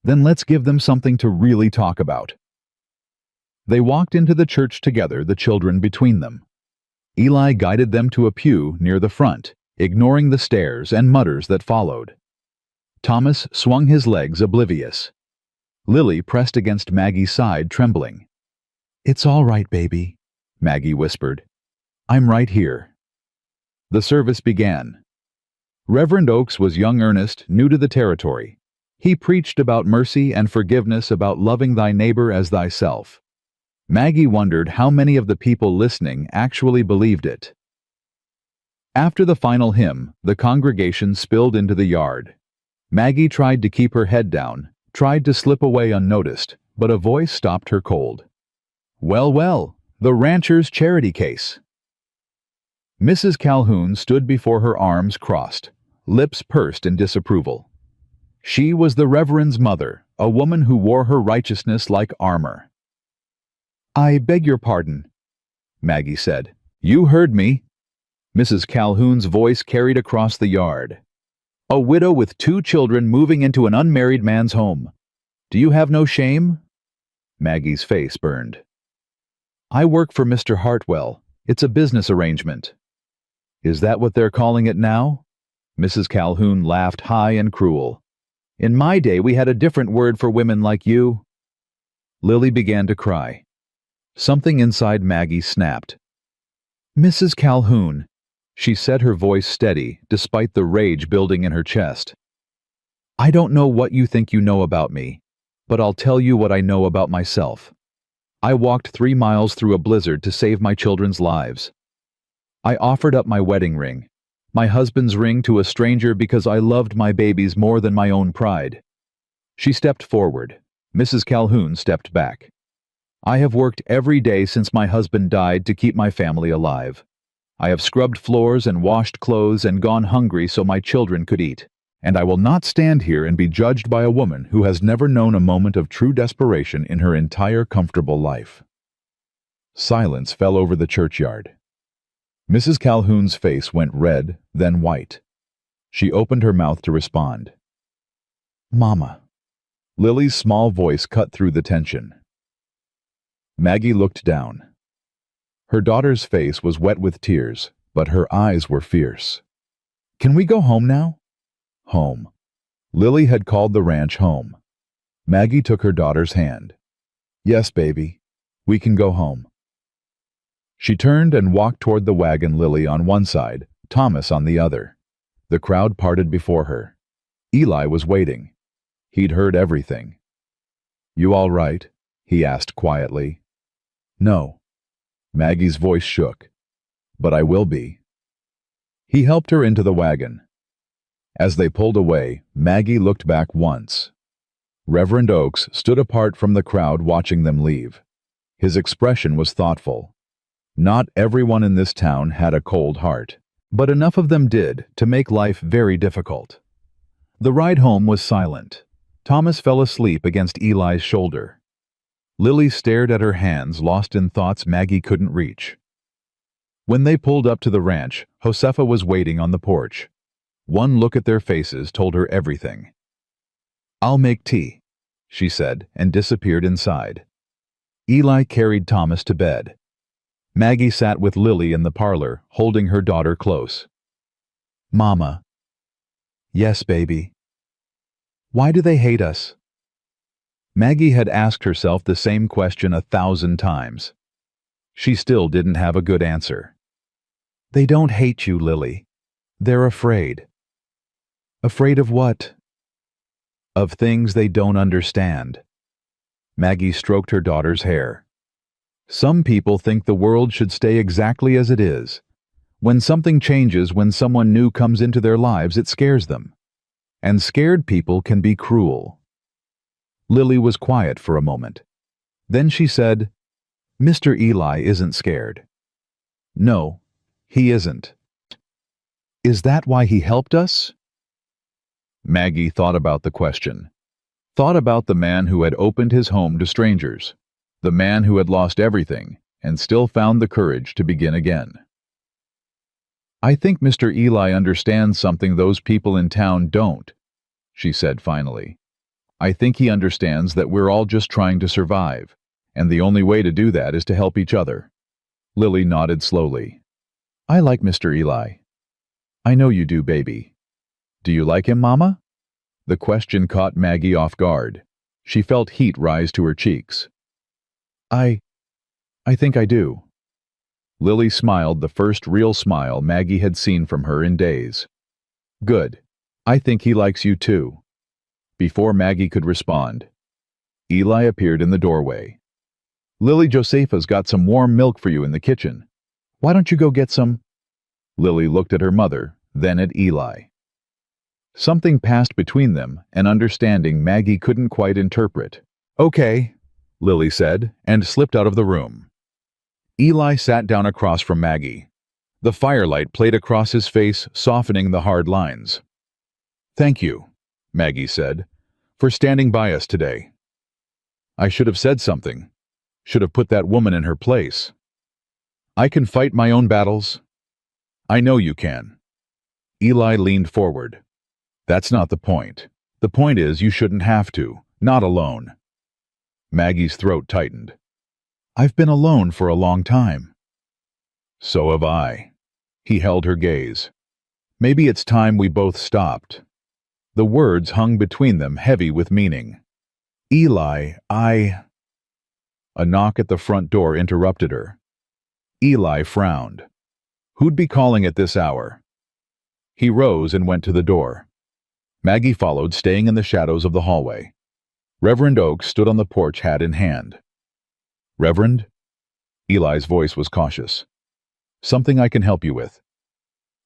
Then let's give them something to really talk about. They walked into the church together, the children between them. Eli guided them to a pew near the front, ignoring the stares and mutters that followed. Thomas swung his legs oblivious. Lily pressed against Maggie's side, trembling. It's all right, baby, Maggie whispered. I'm right here. The service began. Reverend Oakes was young Ernest, new to the territory. He preached about mercy and forgiveness, about loving thy neighbor as thyself. Maggie wondered how many of the people listening actually believed it. After the final hymn, the congregation spilled into the yard. Maggie tried to keep her head down, tried to slip away unnoticed, but a voice stopped her cold. Well, well, the rancher's charity case. Mrs. Calhoun stood before her, arms crossed, lips pursed in disapproval. She was the Reverend's mother, a woman who wore her righteousness like armor. I beg your pardon, Maggie said. You heard me. Mrs. Calhoun's voice carried across the yard. A widow with 2 children moving into an unmarried man's home. Do you have no shame? Maggie's face burned. I work for Mr. Hartwell. It's a business arrangement. Is that what they're calling it now? Mrs. Calhoun laughed high and cruel. In my day we had a different word for women like you. Lily began to cry. Something inside Maggie snapped. Mrs. Calhoun, she said, her voice steady, despite the rage building in her chest. I don't know what you think you know about me, but I'll tell you what I know about myself. I walked 3 miles through a blizzard to save my children's lives. I offered up my wedding ring, my husband's ring, to a stranger because I loved my babies more than my own pride. She stepped forward. Mrs. Calhoun stepped back. I have worked every day since my husband died to keep my family alive. I have scrubbed floors and washed clothes and gone hungry so my children could eat. And I will not stand here and be judged by a woman who has never known a moment of true desperation in her entire comfortable life. Silence fell over the churchyard. Mrs. Calhoun's face went red, then white. She opened her mouth to respond. Mama. Lily's small voice cut through the tension. Maggie looked down. Her daughter's face was wet with tears, but her eyes were fierce. Can we go home now? Home. Lily had called the ranch home. Maggie took her daughter's hand. Yes, baby. We can go home. She turned and walked toward the wagon, Lily on one side, Thomas on the other. The crowd parted before her. Eli was waiting. He'd heard everything. You all right? He asked quietly. No. Maggie's voice shook. But I will be. He helped her into the wagon. As they pulled away, Maggie looked back once. Reverend Oakes stood apart from the crowd watching them leave. His expression was thoughtful. Not everyone in this town had a cold heart, but enough of them did to make life very difficult. The ride home was silent. Thomas fell asleep against Eli's shoulder. Lily stared at her hands, lost in thoughts Maggie couldn't reach. When they pulled up to the ranch, Josefa was waiting on the porch. One look at their faces told her everything. I'll make tea, she said, and disappeared inside. Eli carried Thomas to bed. Maggie sat with Lily in the parlor, holding her daughter close. "Mama." "Yes, baby." "Why do they hate us?" Maggie had asked herself the same question 1,000 times. She still didn't have a good answer. "They don't hate you, Lily. They're afraid." "Afraid of what?" "Of things they don't understand." Maggie stroked her daughter's hair. "Some people think the world should stay exactly as it is. When something changes, when someone new comes into their lives, it scares them. And scared people can be cruel." Lily was quiet for a moment. Then she said, "Mr. Eli isn't scared." "No, he isn't." "Is that why he helped us?" Maggie thought about the question. Thought about the man who had opened his home to strangers. The man who had lost everything and still found the courage to begin again. "I think Mr. Eli understands something those people in town don't," she said finally. "I think he understands that we're all just trying to survive, and the only way to do that is to help each other." Lily nodded slowly. "I like Mr. Eli." "I know you do, baby." "Do you like him, Mama?" The question caught Maggie off guard. She felt heat rise to her cheeks. I think I do." Lily smiled, the first real smile Maggie had seen from her in days. "Good. I think he likes you too." Before Maggie could respond, Eli appeared in the doorway. "Lily, Josepha's got some warm milk for you in the kitchen. Why don't you go get some?" Lily looked at her mother, then at Eli. Something passed between them, an understanding Maggie couldn't quite interpret. "Okay," Lily said, and slipped out of the room. Eli sat down across from Maggie. The firelight played across his face, softening the hard lines. "Thank you," Maggie said, "for standing by us today. I should have said something. Should have put that woman in her place. I can fight my own battles." "I know you can." Eli leaned forward. "That's not the point. The point is you shouldn't have to, not alone." Maggie's throat tightened. "I've been alone for a long time." "So have I." He held her gaze. "Maybe it's time we both stopped." The words hung between them, heavy with meaning. "Eli, I—" A knock at the front door interrupted her. Eli frowned. Who'd be calling at this hour? He rose and went to the door. Maggie followed, staying in the shadows of the hallway. Reverend Oakes stood on the porch, hat in hand. "Reverend?" Eli's voice was cautious. "Something I can help you with?"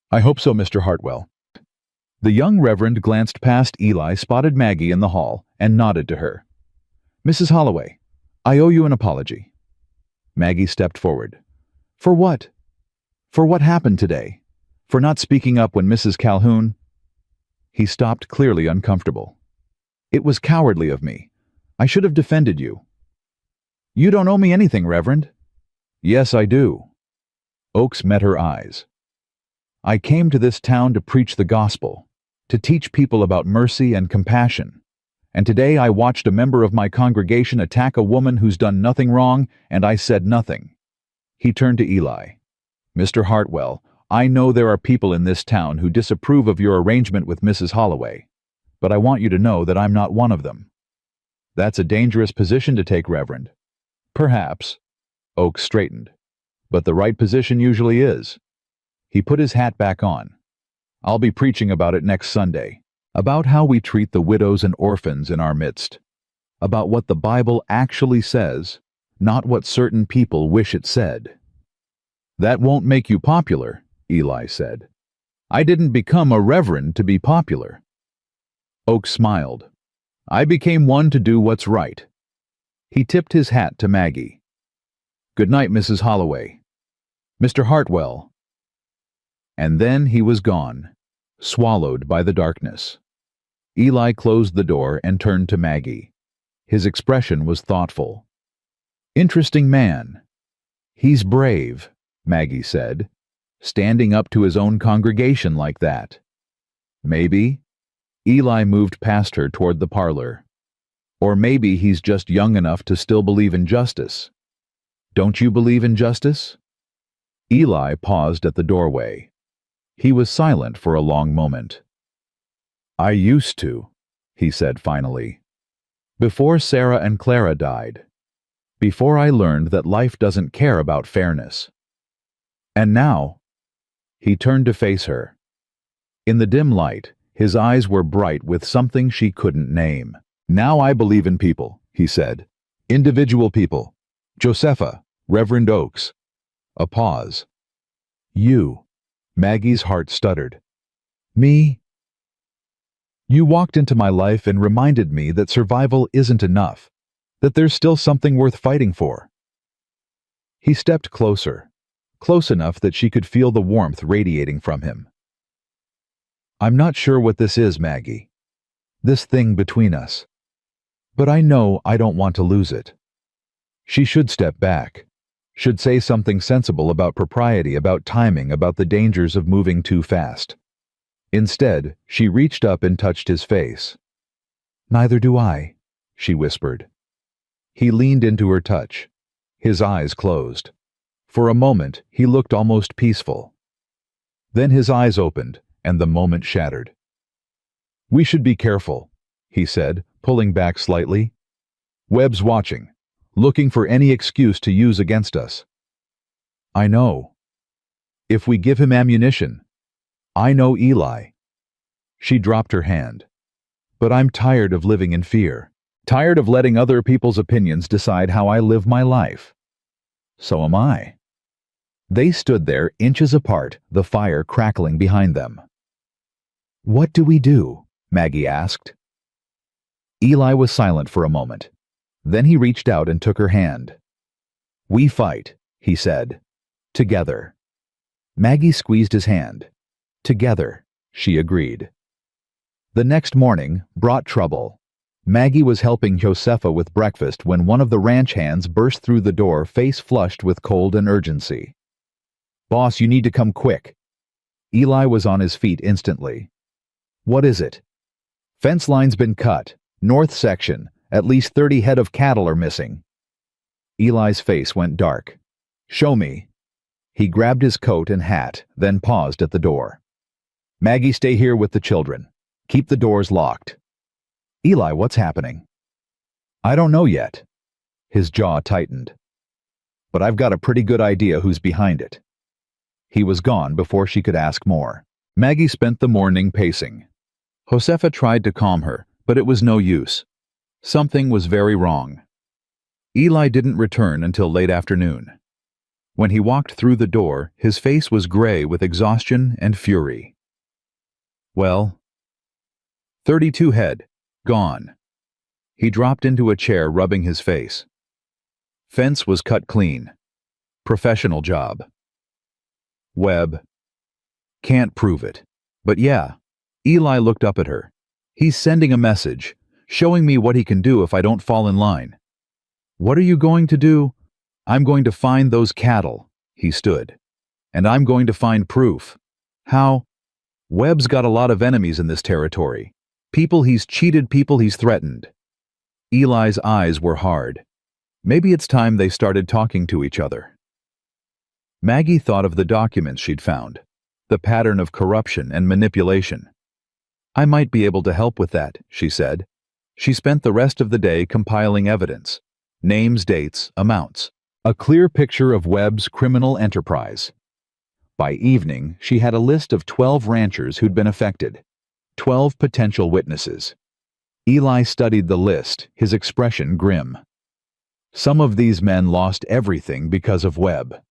"I hope so, Mr. Hartwell." The young Reverend glanced past Eli, spotted Maggie in the hall, and nodded to her. "Mrs. Holloway, I owe you an apology." Maggie stepped forward. "For what?" "For what happened today. For not speaking up when Mrs. Calhoun—" He stopped, clearly uncomfortable. "It was cowardly of me. I should have defended you." "You don't owe me anything, Reverend." "Yes, I do." Oakes met her eyes. "I came to this town to preach the gospel, to teach people about mercy and compassion. And today I watched a member of my congregation attack a woman who's done nothing wrong, and I said nothing." He turned to Eli. "Mr. Hartwell, I know there are people in this town who disapprove of your arrangement with Mrs. Holloway, but I want you to know that I'm not one of them." "That's a dangerous position to take, Reverend." "Perhaps." Oakes straightened. "But the right position usually is." He put his hat back on. "I'll be preaching about it next Sunday. About how we treat the widows and orphans in our midst. About what the Bible actually says, not what certain people wish it said." "That won't make you popular," Eli said. "I didn't become a reverend to be popular." Oakes smiled. "I became one to do what's right." He tipped his hat to Maggie. "Good night, Mrs. Holloway. Mr. Hartwell." And then he was gone, swallowed by the darkness. Eli closed the door and turned to Maggie. His expression was thoughtful. "Interesting man. He's brave," Maggie said, "standing up to his own congregation like that." "Maybe." Eli moved past her toward the parlor. Or maybe he's just young enough to still believe in justice. Don't you believe in justice? Eli paused at the doorway. He was silent for a long moment. I used to, he said finally. Before Sarah and Clara died. Before I learned that life doesn't care about fairness. And now, he turned to face her. In the dim light, his eyes were bright with something she couldn't name. Now I believe in people, he said. Individual people. Josepha, Reverend Oakes. A pause. You. Maggie's heart stuttered. Me? You walked into my life and reminded me that survival isn't enough, that there's still something worth fighting for. He stepped closer, close enough that she could feel the warmth radiating from him. I'm not sure what this is, Maggie. This thing between us. But I know I don't want to lose it. She should step back, should say something sensible about propriety, about timing, about the dangers of moving too fast. Instead, she reached up and touched his face. Neither do I, she whispered. He leaned into her touch. His eyes closed. For a moment, he looked almost peaceful. Then his eyes opened, and the moment shattered. We should be careful, he said, pulling back slightly. Webb's watching, looking for any excuse to use against us. I know. If we give him ammunition, I know Eli. She dropped her hand. But I'm tired of living in fear. Tired of letting other people's opinions decide how I live my life. So am I. They stood there inches apart, the fire crackling behind them. What do we do? Maggie asked. Eli was silent for a moment. Then he reached out and took her hand. We fight, he said. Together. Maggie squeezed his hand. Together, she agreed. The next morning brought trouble. Maggie was helping Josepha with breakfast when one of the ranch hands burst through the door, face flushed with cold and urgency. Boss, you need to come quick. Eli was on his feet instantly. What is it? Fence line's been cut. North section. At least 30 head of cattle are missing. Eli's face went dark. Show me. He grabbed his coat and hat, then paused at the door. Maggie, stay here with the children. Keep the doors locked. Eli, what's happening? I don't know yet. His jaw tightened. But I've got a pretty good idea who's behind it. He was gone before she could ask more. Maggie spent the morning pacing. Josepha tried to calm her, but it was no use. Something was very wrong. Eli didn't return until late afternoon. When he walked through the door, his face was gray with exhaustion and fury. Well, 32 head, gone. He dropped into a chair, rubbing his face. Fence was cut clean. Professional job. Webb. Can't prove it. But yeah. Eli looked up at her. He's sending a message, showing me what he can do if I don't fall in line. What are you going to do? I'm going to find those cattle. He stood. And I'm going to find proof. How? Webb's got a lot of enemies in this territory. People he's cheated, people he's threatened. Eli's eyes were hard. Maybe it's time they started talking to each other. Maggie thought of the documents she'd found, the pattern of corruption and manipulation. I might be able to help with that, she said. She spent the rest of the day compiling evidence, names, dates, amounts, a clear picture of Webb's criminal enterprise. By evening, she had a list of 12 ranchers who'd been affected, 12 potential witnesses. Eli studied the list, his expression grim. Some of these men lost everything because of Webb.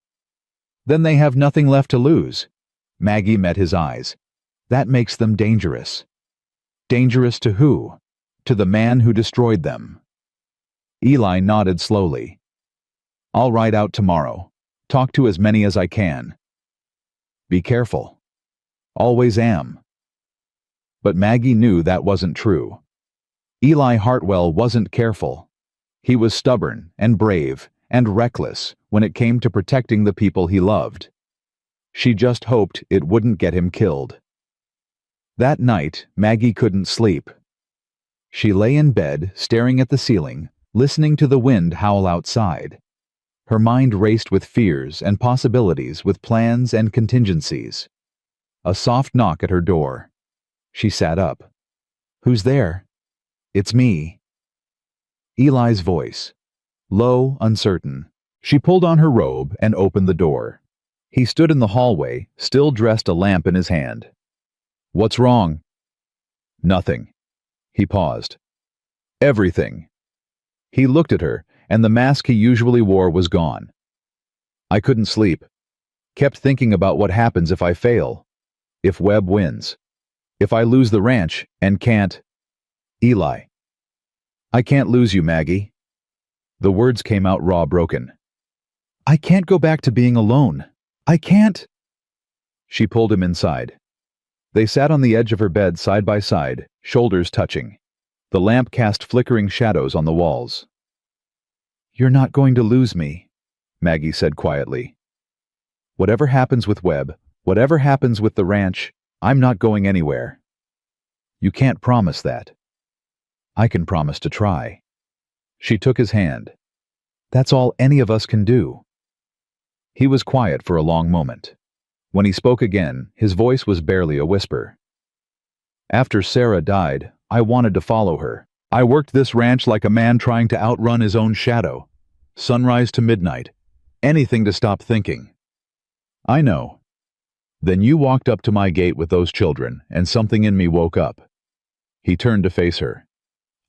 Then they have nothing left to lose. Maggie met his eyes. That makes them dangerous. Dangerous to who? To the man who destroyed them. Eli nodded slowly. I'll ride out tomorrow. Talk to as many as I can. Be careful. Always am. But Maggie knew that wasn't true. Eli Hartwell wasn't careful. He was stubborn and brave and reckless when it came to protecting the people he loved. She just hoped it wouldn't get him killed. That night, Maggie couldn't sleep. She lay in bed, staring at the ceiling, listening to the wind howl outside. Her mind raced with fears and possibilities, with plans and contingencies. A soft knock at her door. She sat up. "Who's there?" "It's me." Eli's voice. Low, uncertain. She pulled on her robe and opened the door. He stood in the hallway, still dressed, a lamp in his hand. "What's wrong?" "Nothing." He paused. "Everything." He looked at her, and the mask he usually wore was gone. "I couldn't sleep. Kept thinking about what happens if I fail. If Webb wins. If I lose the ranch and can't—" "Eli." "I can't lose you, Maggie." The words came out raw, broken. "I can't go back to being alone. I can't." She pulled him inside. They sat on the edge of her bed side by side, shoulders touching. The lamp cast flickering shadows on the walls. "You're not going to lose me," Maggie said quietly. "Whatever happens with Webb, whatever happens with the ranch, I'm not going anywhere." "You can't promise that." "I can promise to try." She took his hand. "That's all any of us can do." He was quiet for a long moment. When he spoke again, his voice was barely a whisper. "After Sarah died, I wanted to follow her. I worked this ranch like a man trying to outrun his own shadow. Sunrise to midnight. Anything to stop thinking." "I know." "Then you walked up to my gate with those children, and something in me woke up." He turned to face her.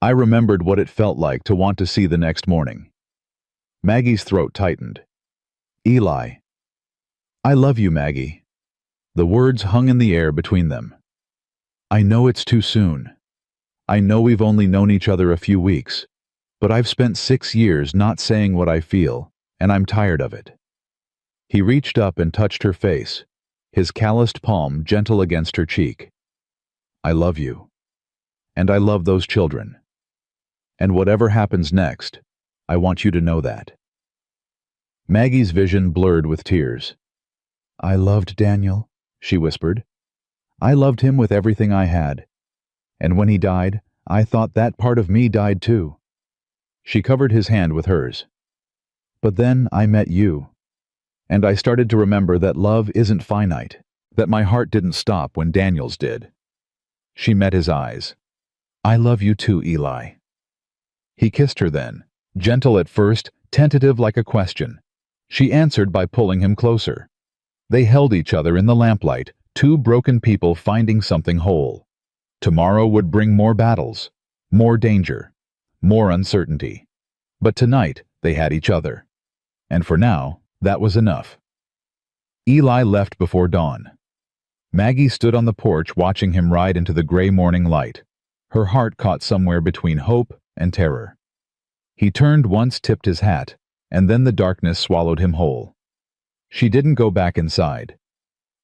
"I remembered what it felt like to want to see the next morning." Maggie's throat tightened. "Eli." "I love you, Maggie." The words hung in the air between them. "I know it's too soon. I know we've only known each other a few weeks, but I've spent 6 years not saying what I feel, and I'm tired of it." He reached up and touched her face, his calloused palm gentle against her cheek. "I love you. And I love those children. And whatever happens next, I want you to know that." Maggie's vision blurred with tears. "I loved Daniel," she whispered. "I loved him with everything I had. And when he died, I thought that part of me died too." She covered his hand with hers. "But then I met you. And I started to remember that love isn't finite, that my heart didn't stop when Daniel's did." She met his eyes. "I love you too, Eli." He kissed her then, gentle at first, tentative like a question. She answered by pulling him closer. They held each other in the lamplight, two broken people finding something whole. Tomorrow would bring more battles, more danger, more uncertainty. But tonight they had each other. And for now, that was enough. Eli left before dawn. Maggie stood on the porch watching him ride into the gray morning light, her heart caught somewhere between hope and terror. He turned once, tipped his hat, and then the darkness swallowed him whole. She didn't go back inside.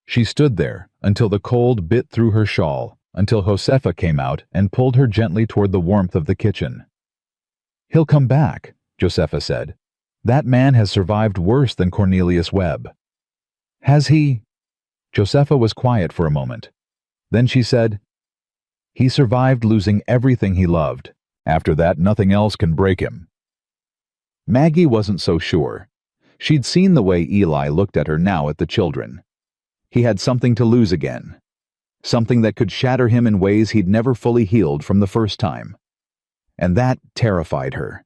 She stood there until the cold bit through her shawl, until Josefa came out and pulled her gently toward the warmth of the kitchen. "He'll come back," Josefa said. "That man has survived worse than Cornelius Webb." "Has he?" Josefa was quiet for a moment. Then she said, "He survived losing everything he loved. After that, nothing else can break him." Maggie wasn't so sure. She'd seen the way Eli looked at her now at the children. He had something to lose again. Something that could shatter him in ways he'd never fully healed from the first time. And that terrified her.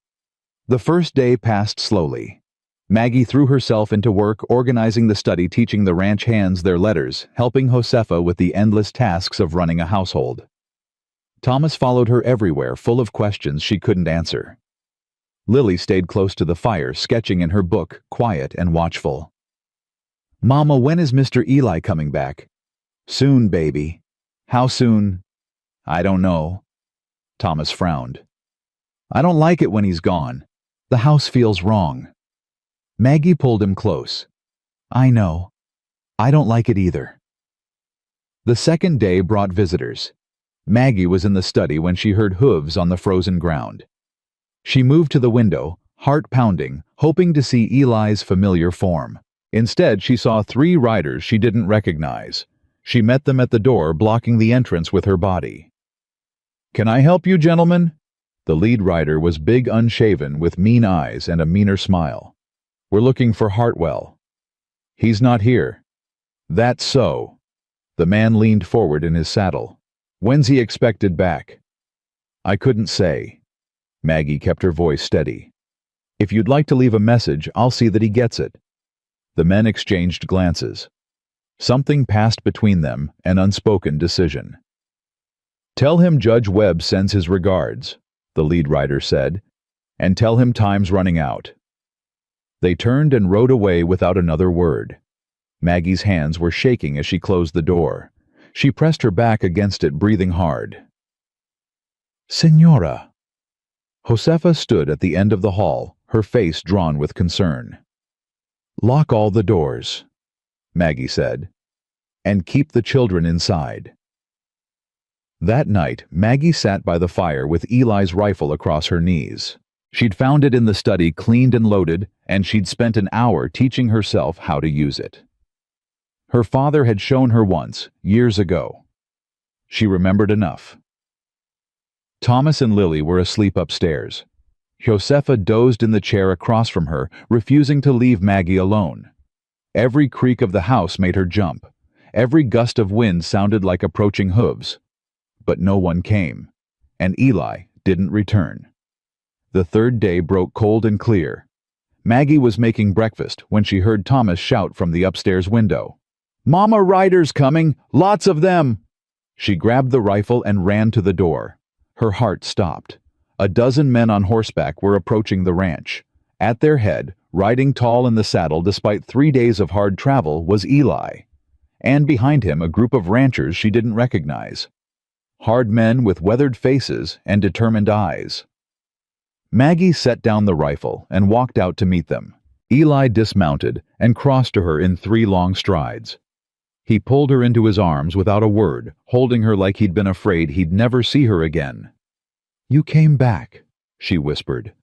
The first day passed slowly. Maggie threw herself into work organizing the study, teaching the ranch hands their letters, helping Josefa with the endless tasks of running a household. Thomas followed her everywhere, full of questions she couldn't answer. Lily stayed close to the fire, sketching in her book, quiet and watchful. "Mama, when is Mr. Eli coming back?" "Soon, baby." "How soon?" "I don't know." Thomas frowned. "I don't like it when he's gone. The house feels wrong." Maggie pulled him close. "I know. I don't like it either." The second day brought visitors. Maggie was in the study when she heard hooves on the frozen ground. She moved to the window, heart pounding, hoping to see Eli's familiar form. Instead, she saw 3 riders she didn't recognize. She met them at the door, blocking the entrance with her body. "Can I help you, gentlemen?" The lead rider was big, unshaven, with mean eyes and a meaner smile. "We're looking for Hartwell." "He's not here." "That's so." The man leaned forward in his saddle. "When's he expected back?" "I couldn't say." Maggie kept her voice steady. "If you'd like to leave a message, I'll see that he gets it." The men exchanged glances. Something passed between them, an unspoken decision. "Tell him Judge Webb sends his regards," the lead rider said, "and tell him time's running out." They turned and rode away without another word. Maggie's hands were shaking as she closed the door. She pressed her back against it, breathing hard. "Senora." Josefa stood at the end of the hall, her face drawn with concern. "Lock all the doors," Maggie said, "and keep the children inside." That night, Maggie sat by the fire with Eli's rifle across her knees. She'd found it in the study, cleaned and loaded, and she'd spent an hour teaching herself how to use it. Her father had shown her once, years ago. She remembered enough. Thomas and Lily were asleep upstairs. Josefa dozed in the chair across from her, refusing to leave Maggie alone. Every creak of the house made her jump. Every gust of wind sounded like approaching hooves. But no one came, and Eli didn't return. The third day broke cold and clear. Maggie was making breakfast when she heard Thomas shout from the upstairs window, "Mama Ryder's coming! Lots of them!" She grabbed the rifle and ran to the door. Her heart stopped. A dozen men on horseback were approaching the ranch. At their head, riding tall in the saddle despite 3 days of hard travel, was Eli. And behind him, a group of ranchers she didn't recognize. Hard men with weathered faces and determined eyes. Maggie set down the rifle and walked out to meet them. Eli dismounted and crossed to her in 3 long strides. He pulled her into his arms without a word, holding her like he'd been afraid he'd never see her again. "You came back," she whispered.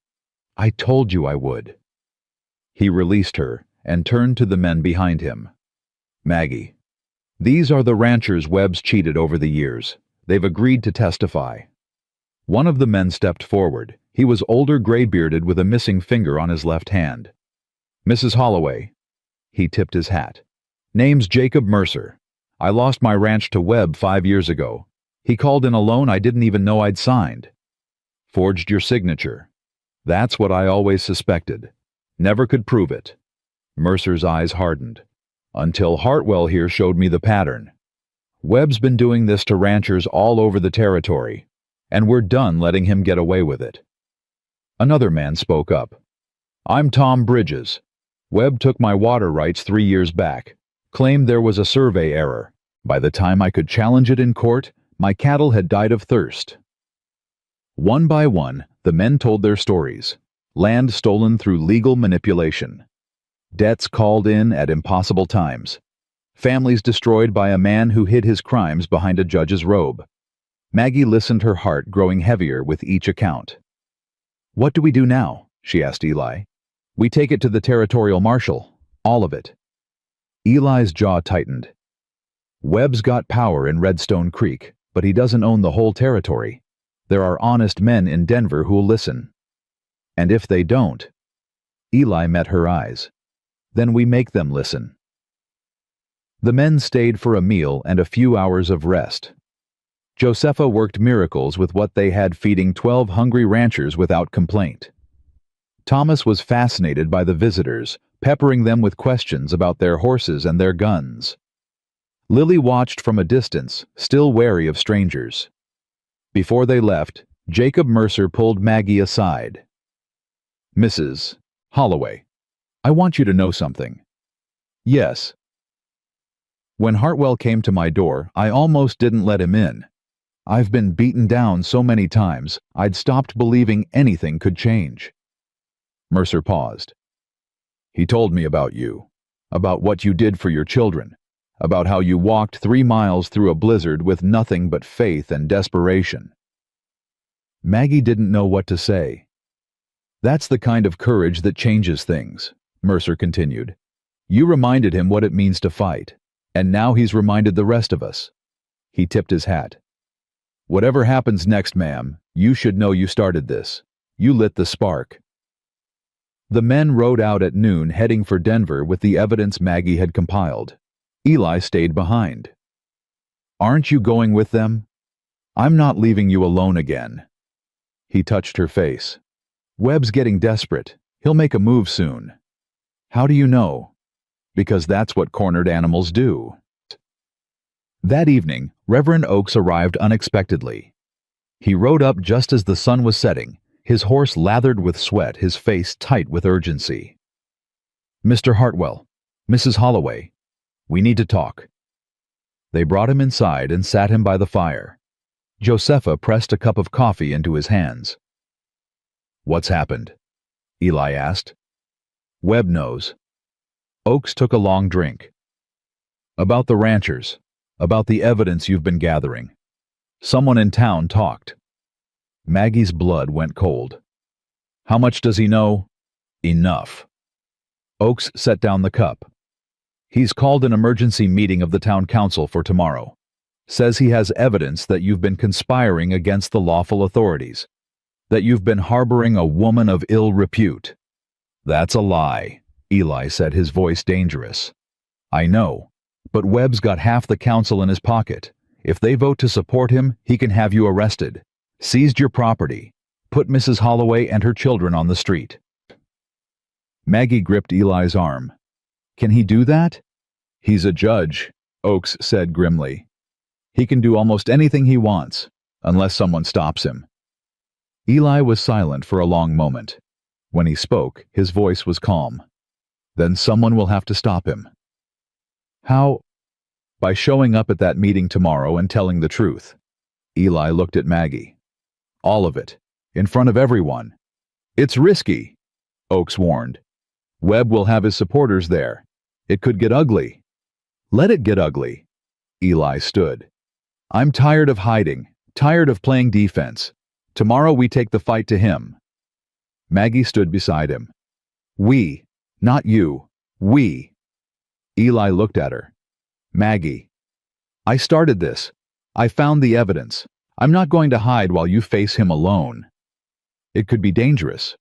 "I told you I would." He released her and turned to the men behind him. "Maggie, these are the ranchers Webb's cheated over the years. They've agreed to testify." One of the men stepped forward. He was older, gray-bearded, with a missing finger on his left hand. "Mrs. Holloway." He tipped his hat. "Name's Jacob Mercer. I lost my ranch to Webb 5 years ago. He called in a loan I didn't even know I'd signed. Forged your signature. That's what I always suspected. Never could prove it." Mercer's eyes hardened. "Until Hartwell here showed me the pattern. Webb's been doing this to ranchers all over the territory, and we're done letting him get away with it." Another man spoke up. "I'm Tom Bridges. Webb took my water rights 3 years back. Claimed there was a survey error. By the time I could challenge it in court, my cattle had died of thirst." One by one, the men told their stories. Land stolen through legal manipulation. Debts called in at impossible times. Families destroyed by a man who hid his crimes behind a judge's robe. Maggie listened, her heart growing heavier with each account. "What do we do now?" she asked Eli. "We take it to the territorial marshal. All of it." Eli's jaw tightened. "Webb's got power in Redstone Creek, but he doesn't own the whole territory. There are honest men in Denver who'll listen. And if they don't—" Eli met her eyes. "Then we make them listen." The men stayed for a meal and a few hours of rest. Josefa worked miracles with what they had, feeding 12 hungry ranchers without complaint. Thomas was fascinated by the visitors, peppering them with questions about their horses and their guns. Lily watched from a distance, still wary of strangers. Before they left, Jacob Mercer pulled Maggie aside. "Mrs. Holloway, I want you to know something." "Yes." "When Hartwell came to my door, I almost didn't let him in. I've been beaten down so many times, I'd stopped believing anything could change." Mercer paused. "He told me about you, about what you did for your children, about how you walked 3 miles through a blizzard with nothing but faith and desperation." Maggie didn't know what to say. "That's the kind of courage that changes things," Mercer continued. "You reminded him what it means to fight, and now he's reminded the rest of us." He tipped his hat. Whatever happens next, ma'am, you should know you started this. You lit the spark. The men rode out at noon heading for Denver with the evidence Maggie had compiled. Eli stayed behind. Aren't you going with them? I'm not leaving you alone again. He touched her face. Webb's getting desperate. He'll make a move soon. How do you know? Because that's what cornered animals do. That evening, Reverend Oakes arrived unexpectedly. He rode up just as the sun was setting, his horse lathered with sweat, his face tight with urgency. Mr. Hartwell, Mrs. Holloway, we need to talk. They brought him inside and sat him by the fire. Josepha pressed a cup of coffee into his hands. What's happened? Eli asked. Webb knows. Oakes took a long drink. About the ranchers, about the evidence you've been gathering. Someone in town talked. Maggie's blood went cold. How much does he know? Enough. Oakes set down the cup. He's called an emergency meeting of the town council for tomorrow. Says he has evidence that you've been conspiring against the lawful authorities, that you've been harboring a woman of ill repute. That's a lie, Eli said, his voice dangerous. I know, but Webb's got half the council in his pocket. If they vote to support him, he can have you arrested, seized your property, put Mrs. Holloway and her children on the street. Maggie gripped Eli's arm. Can he do that? He's a judge, Oakes said grimly. He can do almost anything he wants, unless someone stops him. Eli was silent for a long moment. When he spoke, his voice was calm. Then someone will have to stop him. How? By showing up at that meeting tomorrow and telling the truth. Eli looked at Maggie. All of it, in front of everyone. It's risky, Oakes warned. Webb will have his supporters there. It could get ugly. Let it get ugly. Eli stood. I'm tired of hiding, tired of playing defense. Tomorrow we take the fight to him. Maggie stood beside him. We, not you, we. Eli looked at her. Maggie, I started this. I found the evidence. I'm not going to hide while you face him alone. It could be dangerous.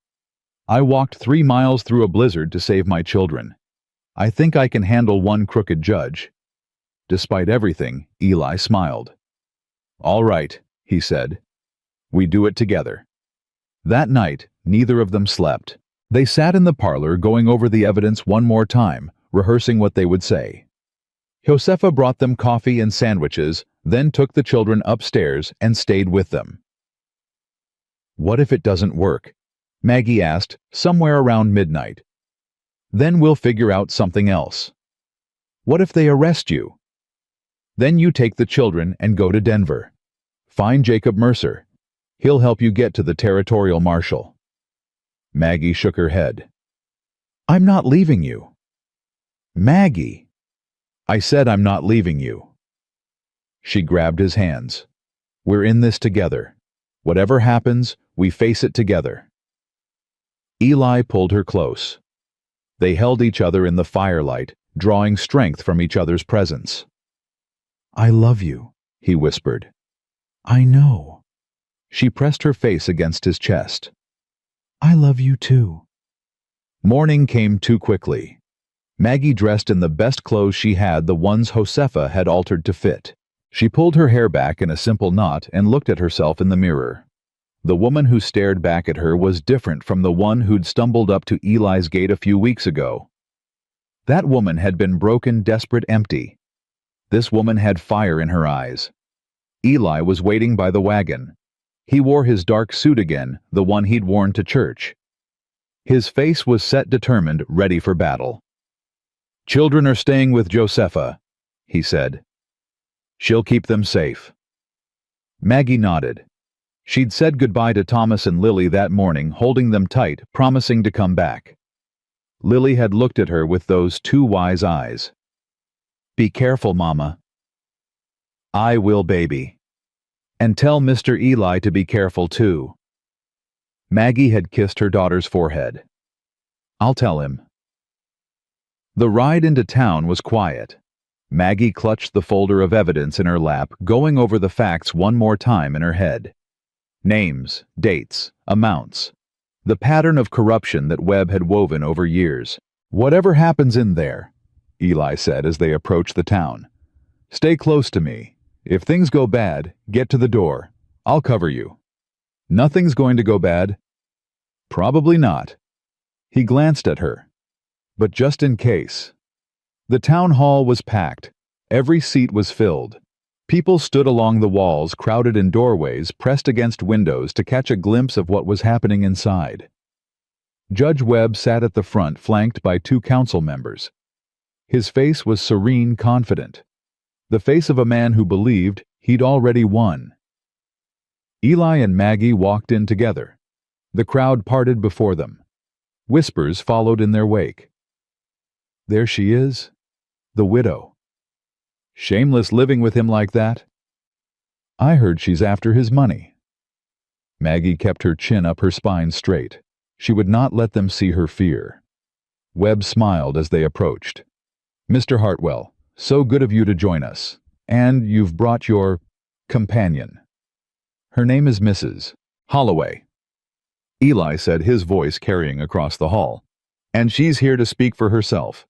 I walked 3 miles through a blizzard to save my children. I think I can handle one crooked judge. Despite everything, Eli smiled. All right, he said. We do it together. That night, neither of them slept. They sat in the parlor going over the evidence one more time, rehearsing what they would say. Josepha brought them coffee and sandwiches, then took the children upstairs and stayed with them. What if it doesn't work? Maggie asked, somewhere around midnight. Then we'll figure out something else. What if they arrest you? Then you take the children and go to Denver. Find Jacob Mercer. He'll help you get to the territorial marshal. Maggie shook her head. I'm not leaving you. Maggie! I said I'm not leaving you. She grabbed his hands. We're in this together. Whatever happens, we face it together. Eli pulled her close. They held each other in the firelight, drawing strength from each other's presence. I love you, he whispered. I know. She pressed her face against his chest. I love you too. Morning came too quickly. Maggie dressed in the best clothes she had, the ones Josepha had altered to fit. She pulled her hair back in a simple knot and looked at herself in the mirror. The woman who stared back at her was different from the one who'd stumbled up to Eli's gate a few weeks ago. That woman had been broken, desperate, empty. This woman had fire in her eyes. Eli was waiting by the wagon. He wore his dark suit again, the one he'd worn to church. His face was set, determined, ready for battle. Children are staying with Josepha, he said. She'll keep them safe. Maggie nodded. She'd said goodbye to Thomas and Lily that morning, holding them tight, promising to come back. Lily had looked at her with those 2 wise eyes. Be careful, Mama. I will, baby. And tell Mr. Eli to be careful too. Maggie had kissed her daughter's forehead. I'll tell him. The ride into town was quiet. Maggie clutched the folder of evidence in her lap, going over the facts one more time in her head. Names, dates, amounts. The pattern of corruption that Webb had woven over years. "Whatever happens in there," Eli said as they approached the town, "stay close to me. If things go bad, get to the door. I'll cover you." "Nothing's going to go bad." "Probably not." He glanced at her. "But just in case." The town hall was packed. Every seat was filled. People stood along the walls, crowded in doorways, pressed against windows to catch a glimpse of what was happening inside. Judge Webb sat at the front, flanked by 2 council members. His face was serene, confident. The face of a man who believed he'd already won. Eli and Maggie walked in together. The crowd parted before them. Whispers followed in their wake. "There she is, the widow. Shameless living with him like that. I heard she's after his money." Maggie kept her chin up, her spine straight. She would not let them see her fear. Webb smiled as they approached. "Mr. Hartwell, so good of you to join us. And you've brought your companion. Her name is Mrs. Holloway," Eli said, his voice carrying across the hall. "And she's here to speak for herself."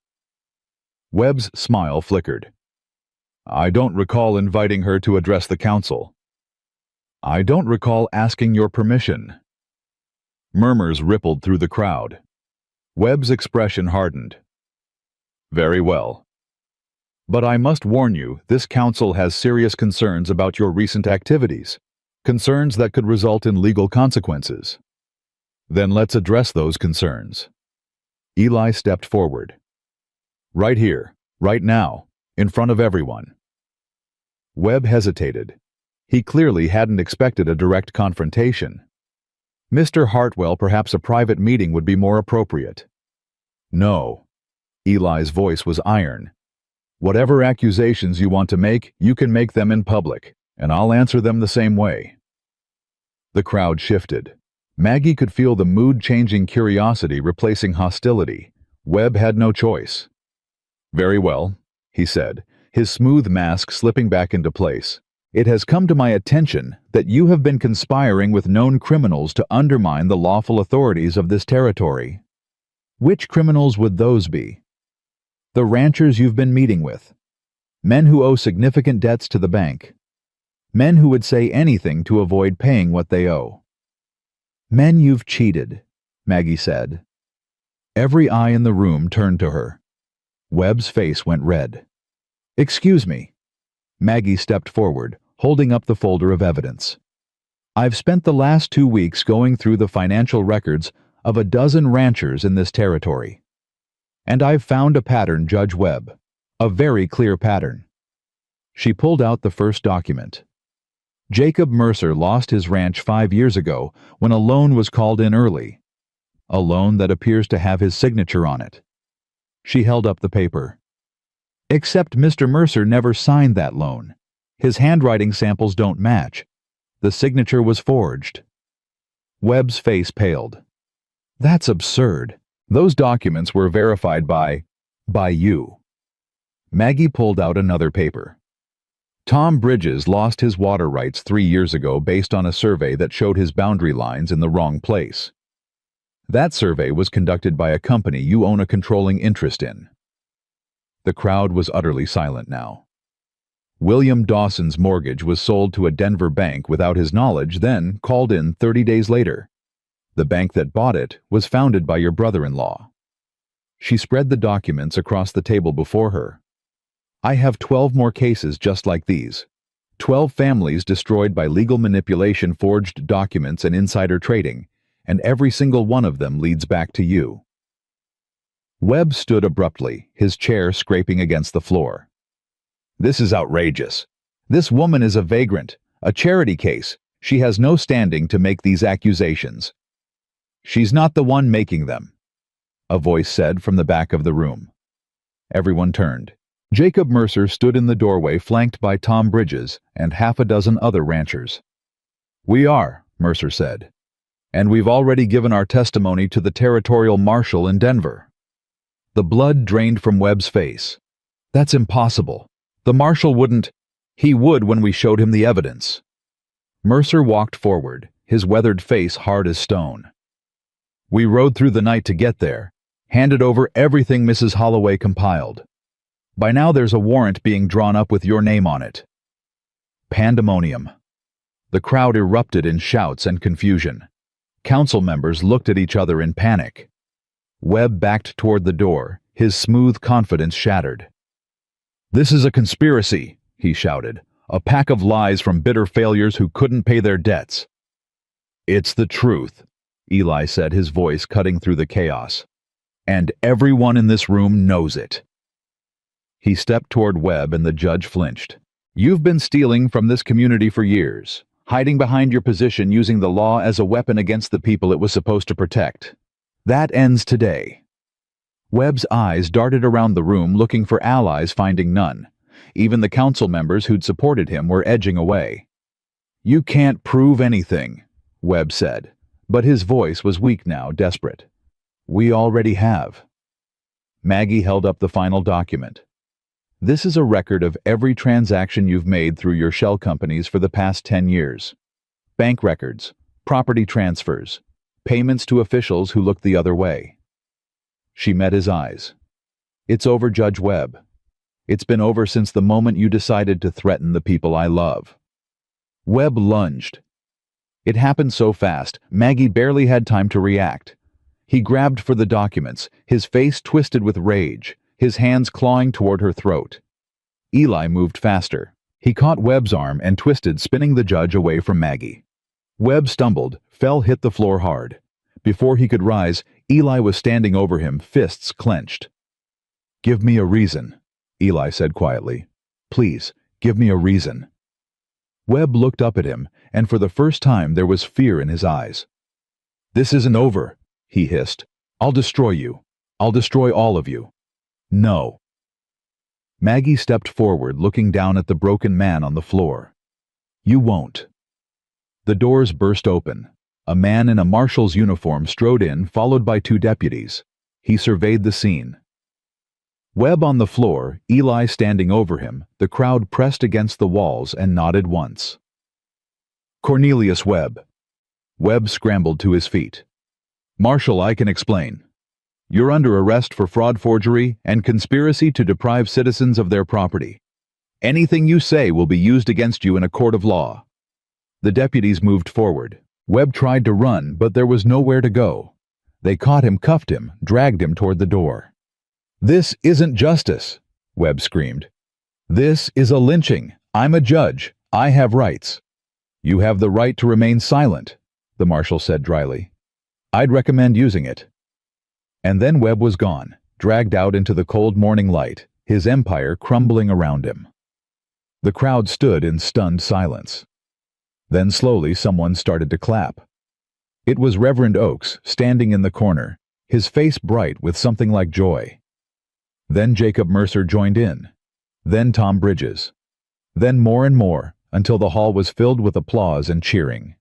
Webb's smile flickered. "I don't recall inviting her to address the council." "I don't recall asking your permission." Murmurs rippled through the crowd. Webb's expression hardened. "Very well. But I must warn you, this council has serious concerns about your recent activities, concerns that could result in legal consequences." "Then let's address those concerns." Eli stepped forward. "Right here, right now, in front of everyone." Webb hesitated. He clearly hadn't expected a direct confrontation. "Mr. Hartwell, perhaps a private meeting would be more appropriate." "No." Eli's voice was iron. "Whatever accusations you want to make, you can make them in public, and I'll answer them the same way." The crowd shifted. Maggie could feel the mood-changing curiosity replacing hostility. Webb had no choice. "Very well," he said, his smooth mask slipping back into place. "It has come to my attention that you have been conspiring with known criminals to undermine the lawful authorities of this territory. Which criminals would those be?" "The ranchers you've been meeting with. Men who owe significant debts to the bank. Men who would say anything to avoid paying what they owe." "Men you've cheated," Maggie said. Every eye in the room turned to her. Webb's face went red. "Excuse me." Maggie stepped forward, holding up the folder of evidence. "I've spent the last 2 weeks going through the financial records of a dozen ranchers in this territory. And I've found a pattern, Judge Webb. A very clear pattern." She pulled out the first document. Jacob Mercer lost his ranch 5 years ago when a loan was called in early. A loan that appears to have his signature on it. She held up the paper. "Except Mr. Mercer never signed that loan. His handwriting samples don't match. The signature was forged." Webb's face paled. "That's absurd. Those documents were verified by you." Maggie pulled out another paper. "Tom Bridges lost his water rights 3 years ago based on a survey that showed his boundary lines in the wrong place. That survey was conducted by a company you own a controlling interest in." The crowd was utterly silent now. "William Dawson's mortgage was sold to a Denver bank without his knowledge, then called in 30 days later. The bank that bought it was founded by your brother-in-law." She spread the documents across the table before her. "I have 12 more cases just like these. 12 families destroyed by legal manipulation, forged documents, and insider trading, and every single one of them leads back to you." Webb stood abruptly, his chair scraping against the floor. "This is outrageous. This woman is a vagrant, a charity case. She has no standing to make these accusations." "She's not the one making them," a voice said from the back of the room. Everyone turned. Jacob Mercer stood in the doorway, flanked by Tom Bridges and half a dozen other ranchers. "We are," Mercer said. "And we've already given our testimony to the territorial marshal in Denver." The blood drained from Webb's face. "That's impossible. The marshal wouldn't. He would when we showed him the evidence. Mercer walked forward, his weathered face hard as stone. We rode through the night to get there, handed over everything Mrs. Holloway compiled. By now there's a warrant being drawn up with your name on it. Pandemonium. The crowd erupted in shouts and confusion. Council members looked at each other in panic. Webb backed toward the door, his smooth confidence shattered. "This is a conspiracy," he shouted. "A pack of lies from bitter failures who couldn't pay their debts." "It's the truth," Eli said, his voice cutting through the chaos. "And everyone in this room knows it." He stepped toward Webb and the judge flinched. "You've been stealing from this community for years, hiding behind your position, using the law as a weapon against the people it was supposed to protect. That ends today." Webb's eyes darted around the room looking for allies, finding none. Even the council members who'd supported him were edging away. "You can't prove anything," Webb said, but his voice was weak now, desperate. "We already have." Maggie held up the final document. "This is a record of every transaction you've made through your shell companies for the past 10 years. Bank records, property transfers, payments to officials who looked the other way." She met his eyes. "It's over, Judge Webb. It's been over since the moment you decided to threaten the people I love." Webb lunged. It happened so fast, Maggie barely had time to react. He grabbed for the documents, his face twisted with rage, his hands clawing toward her throat. Eli moved faster. He caught Webb's arm and twisted, spinning the judge away from Maggie. Webb stumbled, hit the floor hard. Before he could rise, Eli was standing over him, fists clenched. "Give me a reason," Eli said quietly. "Please, give me a reason." Webb looked up at him, and for the first time there was fear in his eyes. "This isn't over," he hissed. "I'll destroy you. I'll destroy all of you." "No." Maggie stepped forward, looking down at the broken man on the floor. "You won't." The doors burst open. A man in a marshal's uniform strode in, followed by 2 deputies. He surveyed the scene. Webb on the floor, Eli standing over him, the crowd pressed against the walls and nodded once. "Cornelius Webb." Webb scrambled to his feet. "Marshal, I can explain. You're under arrest for fraud, forgery, and conspiracy to deprive citizens of their property. Anything you say will be used against you in a court of law." The deputies moved forward. Webb tried to run, but there was nowhere to go. They caught him, cuffed him, dragged him toward the door. "This isn't justice," Webb screamed. "This is a lynching. I'm a judge. I have rights." "You have the right to remain silent," the marshal said dryly. "I'd recommend using it." And then Webb was gone, dragged out into the cold morning light, his empire crumbling around him. The crowd stood in stunned silence. Then slowly someone started to clap. It was Reverend Oakes, standing in the corner, his face bright with something like joy. Then Jacob Mercer joined in. Then Tom Bridges. Then more and more, until the hall was filled with applause and cheering.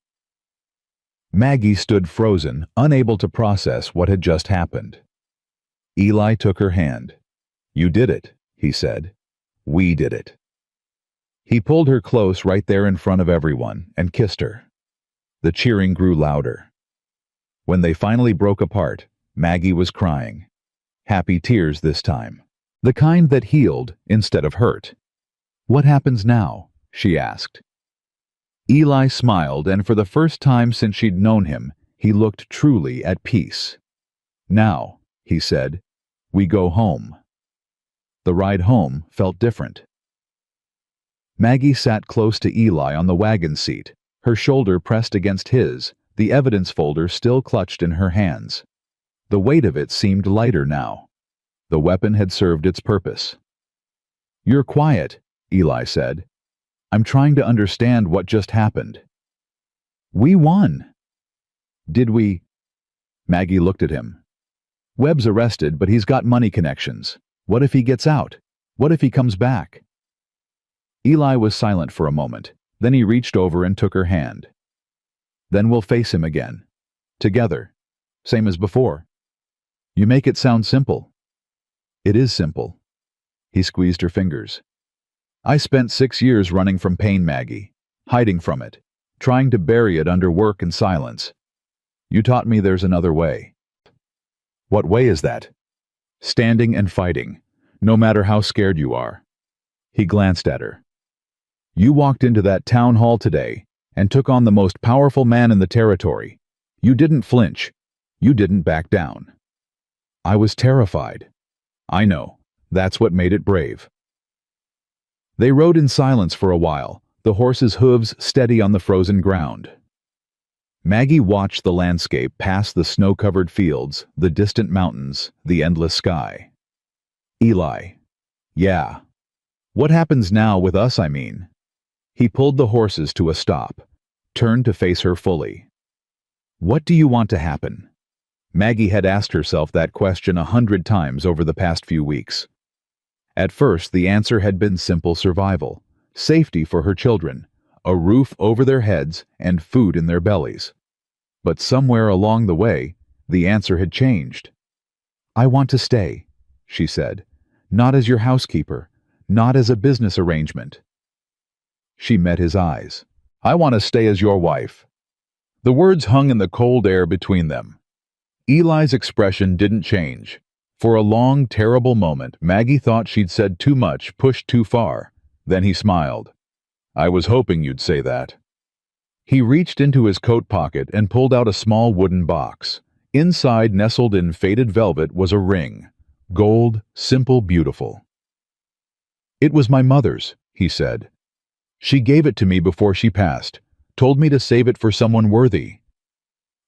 Maggie stood frozen, unable to process what had just happened. Eli took her hand. "You did it," he said. "We did it." He pulled her close right there in front of everyone and kissed her. The cheering grew louder. When they finally broke apart, Maggie was crying. Happy tears this time. The kind that healed instead of hurt. "What happens now?" she asked. Eli smiled, and for the first time since she'd known him, he looked truly at peace. "Now," he said, "we go home." The ride home felt different. Maggie sat close to Eli on the wagon seat, her shoulder pressed against his, the evidence folder still clutched in her hands. The weight of it seemed lighter now. The weapon had served its purpose. "You're quiet," Eli said. "I'm trying to understand what just happened." "We won." "Did we?" Maggie looked at him. "Webb's arrested, but he's got money connections. What if he gets out? What if he comes back?" Eli was silent for a moment. Then he reached over and took her hand. "Then we'll face him again. Together. Same as before." "You make it sound simple." "It is simple." He squeezed her fingers. I spent 6 years running from pain, Maggie, hiding from it, trying to bury it under work and silence. You taught me there's another way. What way is that? Standing and fighting, no matter how scared you are. He glanced at her. You walked into that town hall today and took on the most powerful man in the territory. You didn't flinch. You didn't back down. I was terrified. I know. That's what made it brave. They rode in silence for a while, the horses' hooves steady on the frozen ground. Maggie watched the landscape past the snow-covered fields, the distant mountains, the endless sky. Eli. Yeah. What happens now with us, I mean? He pulled the horses to a stop, turned to face her fully. What do you want to happen? Maggie had asked herself that question 100 times over the past few weeks. At first, the answer had been simple survival, safety for her children, a roof over their heads, and food in their bellies. But somewhere along the way, the answer had changed. I want to stay, she said, not as your housekeeper, not as a business arrangement. She met his eyes. I want to stay as your wife. The words hung in the cold air between them. Eli's expression didn't change. For a long, terrible moment, Maggie thought she'd said too much, pushed too far. Then he smiled. I was hoping you'd say that. He reached into his coat pocket and pulled out a small wooden box. Inside, nestled in faded velvet, was a ring. Gold, simple, beautiful. It was my mother's, he said. She gave it to me before she passed, told me to save it for someone worthy.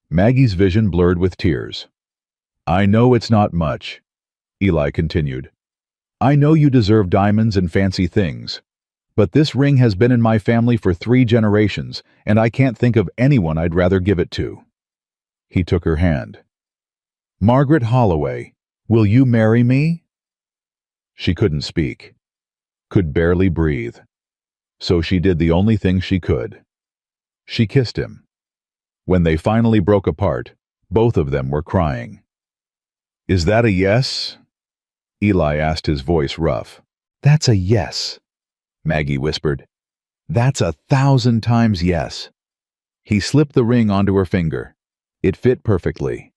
Maggie's vision blurred with tears. I know it's not much, Eli continued. I know you deserve diamonds and fancy things. But this ring has been in my family for 3 generations, and I can't think of anyone I'd rather give it to. He took her hand. Margaret Holloway, will you marry me? She couldn't speak, could barely breathe. So she did the only thing she could. She kissed him. When they finally broke apart, both of them were crying. Is that a yes? Eli asked, his voice rough. That's a yes, Maggie whispered. That's 1,000 times yes. He slipped the ring onto her finger. It fit perfectly.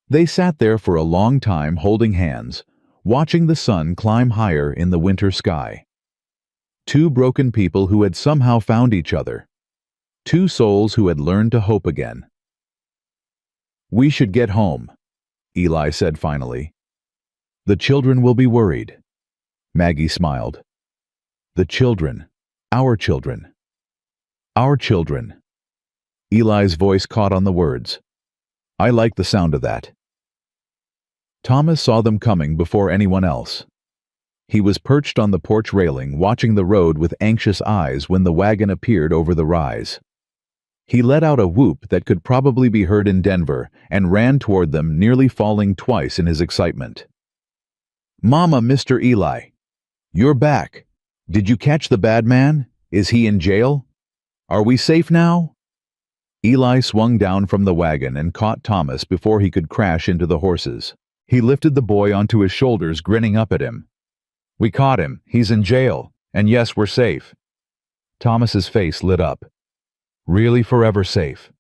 They sat there for a long time holding hands, watching the sun climb higher in the winter sky. 2 broken people who had somehow found each other. 2 souls who had learned to hope again. We should get home, Eli said finally. The children will be worried. Maggie smiled. The children. Our children. Our children. Eli's voice caught on the words. I like the sound of that. Thomas saw them coming before anyone else. He was perched on the porch railing, watching the road with anxious eyes when the wagon appeared over the rise. He let out a whoop that could probably be heard in Denver and ran toward them, nearly falling twice in his excitement. Mama, Mr. Eli. You're back. Did you catch the bad man? Is he in jail? Are we safe now? Eli swung down from the wagon and caught Thomas before he could crash into the horses. He lifted the boy onto his shoulders, grinning up at him. We caught him. He's in jail. And yes, we're safe. Thomas's face lit up. Really forever safe.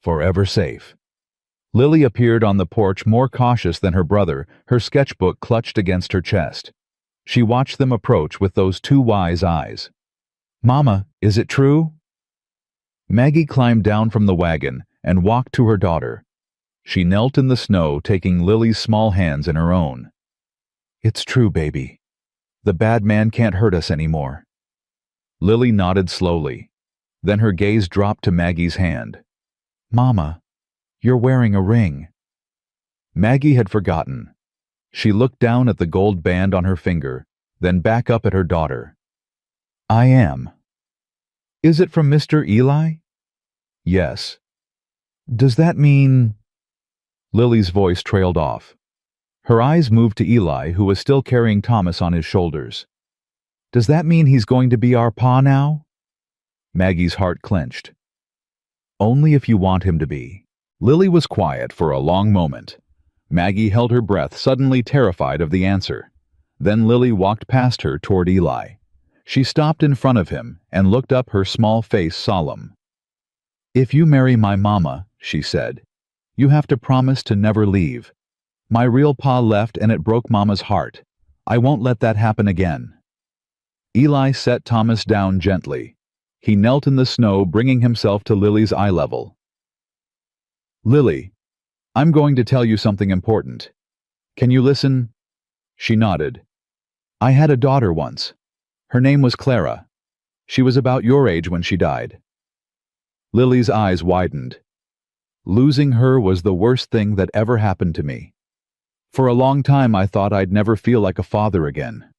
Forever safe. Lily appeared on the porch more cautious than her brother, her sketchbook clutched against her chest. She watched them approach with those 2 wise eyes. Mama, is it true? Maggie climbed down from the wagon and walked to her daughter. She knelt in the snow, taking Lily's small hands in her own. It's true, baby. The bad man can't hurt us anymore. Lily nodded slowly. Then her gaze dropped to Maggie's hand. Mama, you're wearing a ring. Maggie had forgotten. She looked down at the gold band on her finger, then back up at her daughter. I am. Is it from Mr. Eli? Yes. Does that mean... Lily's voice trailed off. Her eyes moved to Eli, who was still carrying Thomas on his shoulders. Does that mean he's going to be our pa now? Maggie's heart clenched. Only if you want him to be. Lily was quiet for a long moment. Maggie held her breath, suddenly terrified of the answer. Then Lily walked past her toward Eli. She stopped in front of him and looked up, her small face solemn. "If you marry my mama," she said, "you have to promise to never leave. My real pa left and it broke mama's heart. I won't let that happen again." Eli set Thomas down gently. He knelt in the snow, bringing himself to Lily's eye level. "Lily, I'm going to tell you something important. Can you listen?" She nodded. "I had a daughter once. Her name was Clara. She was about your age when she died." Lily's eyes widened. "Losing her was the worst thing that ever happened to me. For a long time I thought I'd never feel like a father again.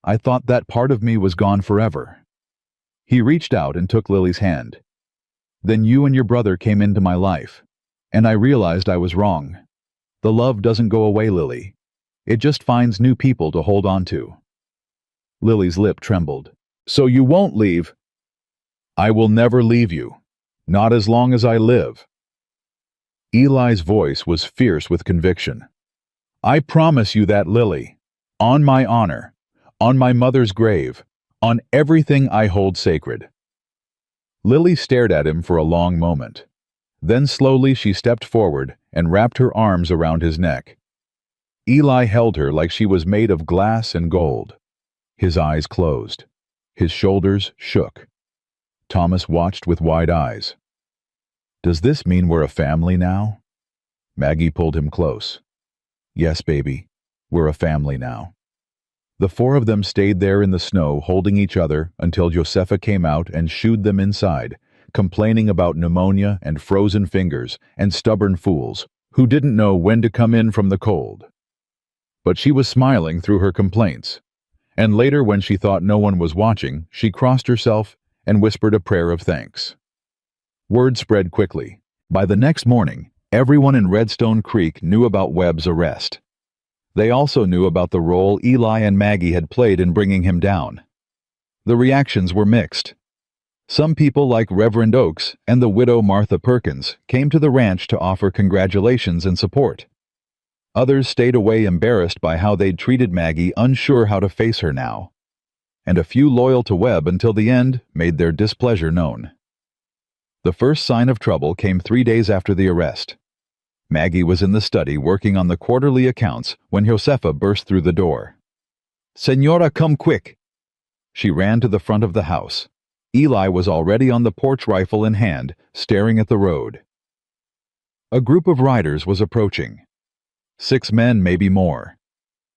I thought that part of me was gone forever." He reached out and took Lily's hand. "Then you and your brother came into my life, and I realized I was wrong. The love doesn't go away, Lily. It just finds new people to hold on to." Lily's lip trembled. "So you won't leave?" "I will never leave you. Not as long as I live." Eli's voice was fierce with conviction. "I promise you that, Lily. On my honor. On my mother's grave. On everything I hold sacred." Lily stared at him for a long moment. Then slowly she stepped forward and wrapped her arms around his neck. Eli held her like she was made of glass and gold. His eyes closed. His shoulders shook. Thomas watched with wide eyes. "Does this mean we're a family now?" Maggie pulled him close. "Yes, baby, we're a family now." The four of them stayed there in the snow, holding each other until Josefa came out and shooed them inside, complaining about pneumonia and frozen fingers and stubborn fools who didn't know when to come in from the cold. But she was smiling through her complaints, and later, when she thought no one was watching, she crossed herself and whispered a prayer of thanks. Word spread quickly. By the next morning, everyone in Redstone Creek knew about Webb's arrest. They also knew about the role Eli and Maggie had played in bringing him down. The reactions were mixed. Some people, like Reverend Oakes and the widow Martha Perkins, came to the ranch to offer congratulations and support. Others stayed away, embarrassed by how they'd treated Maggie, unsure how to face her now. And a few, loyal to Webb until the end, made their displeasure known. The first sign of trouble came 3 days after the arrest. Maggie was in the study working on the quarterly accounts when Josefa burst through the door. "Señora, come quick!" She ran to the front of the house. Eli was already on the porch, rifle in hand, staring at the road. A group of riders was approaching. 6 men, maybe more.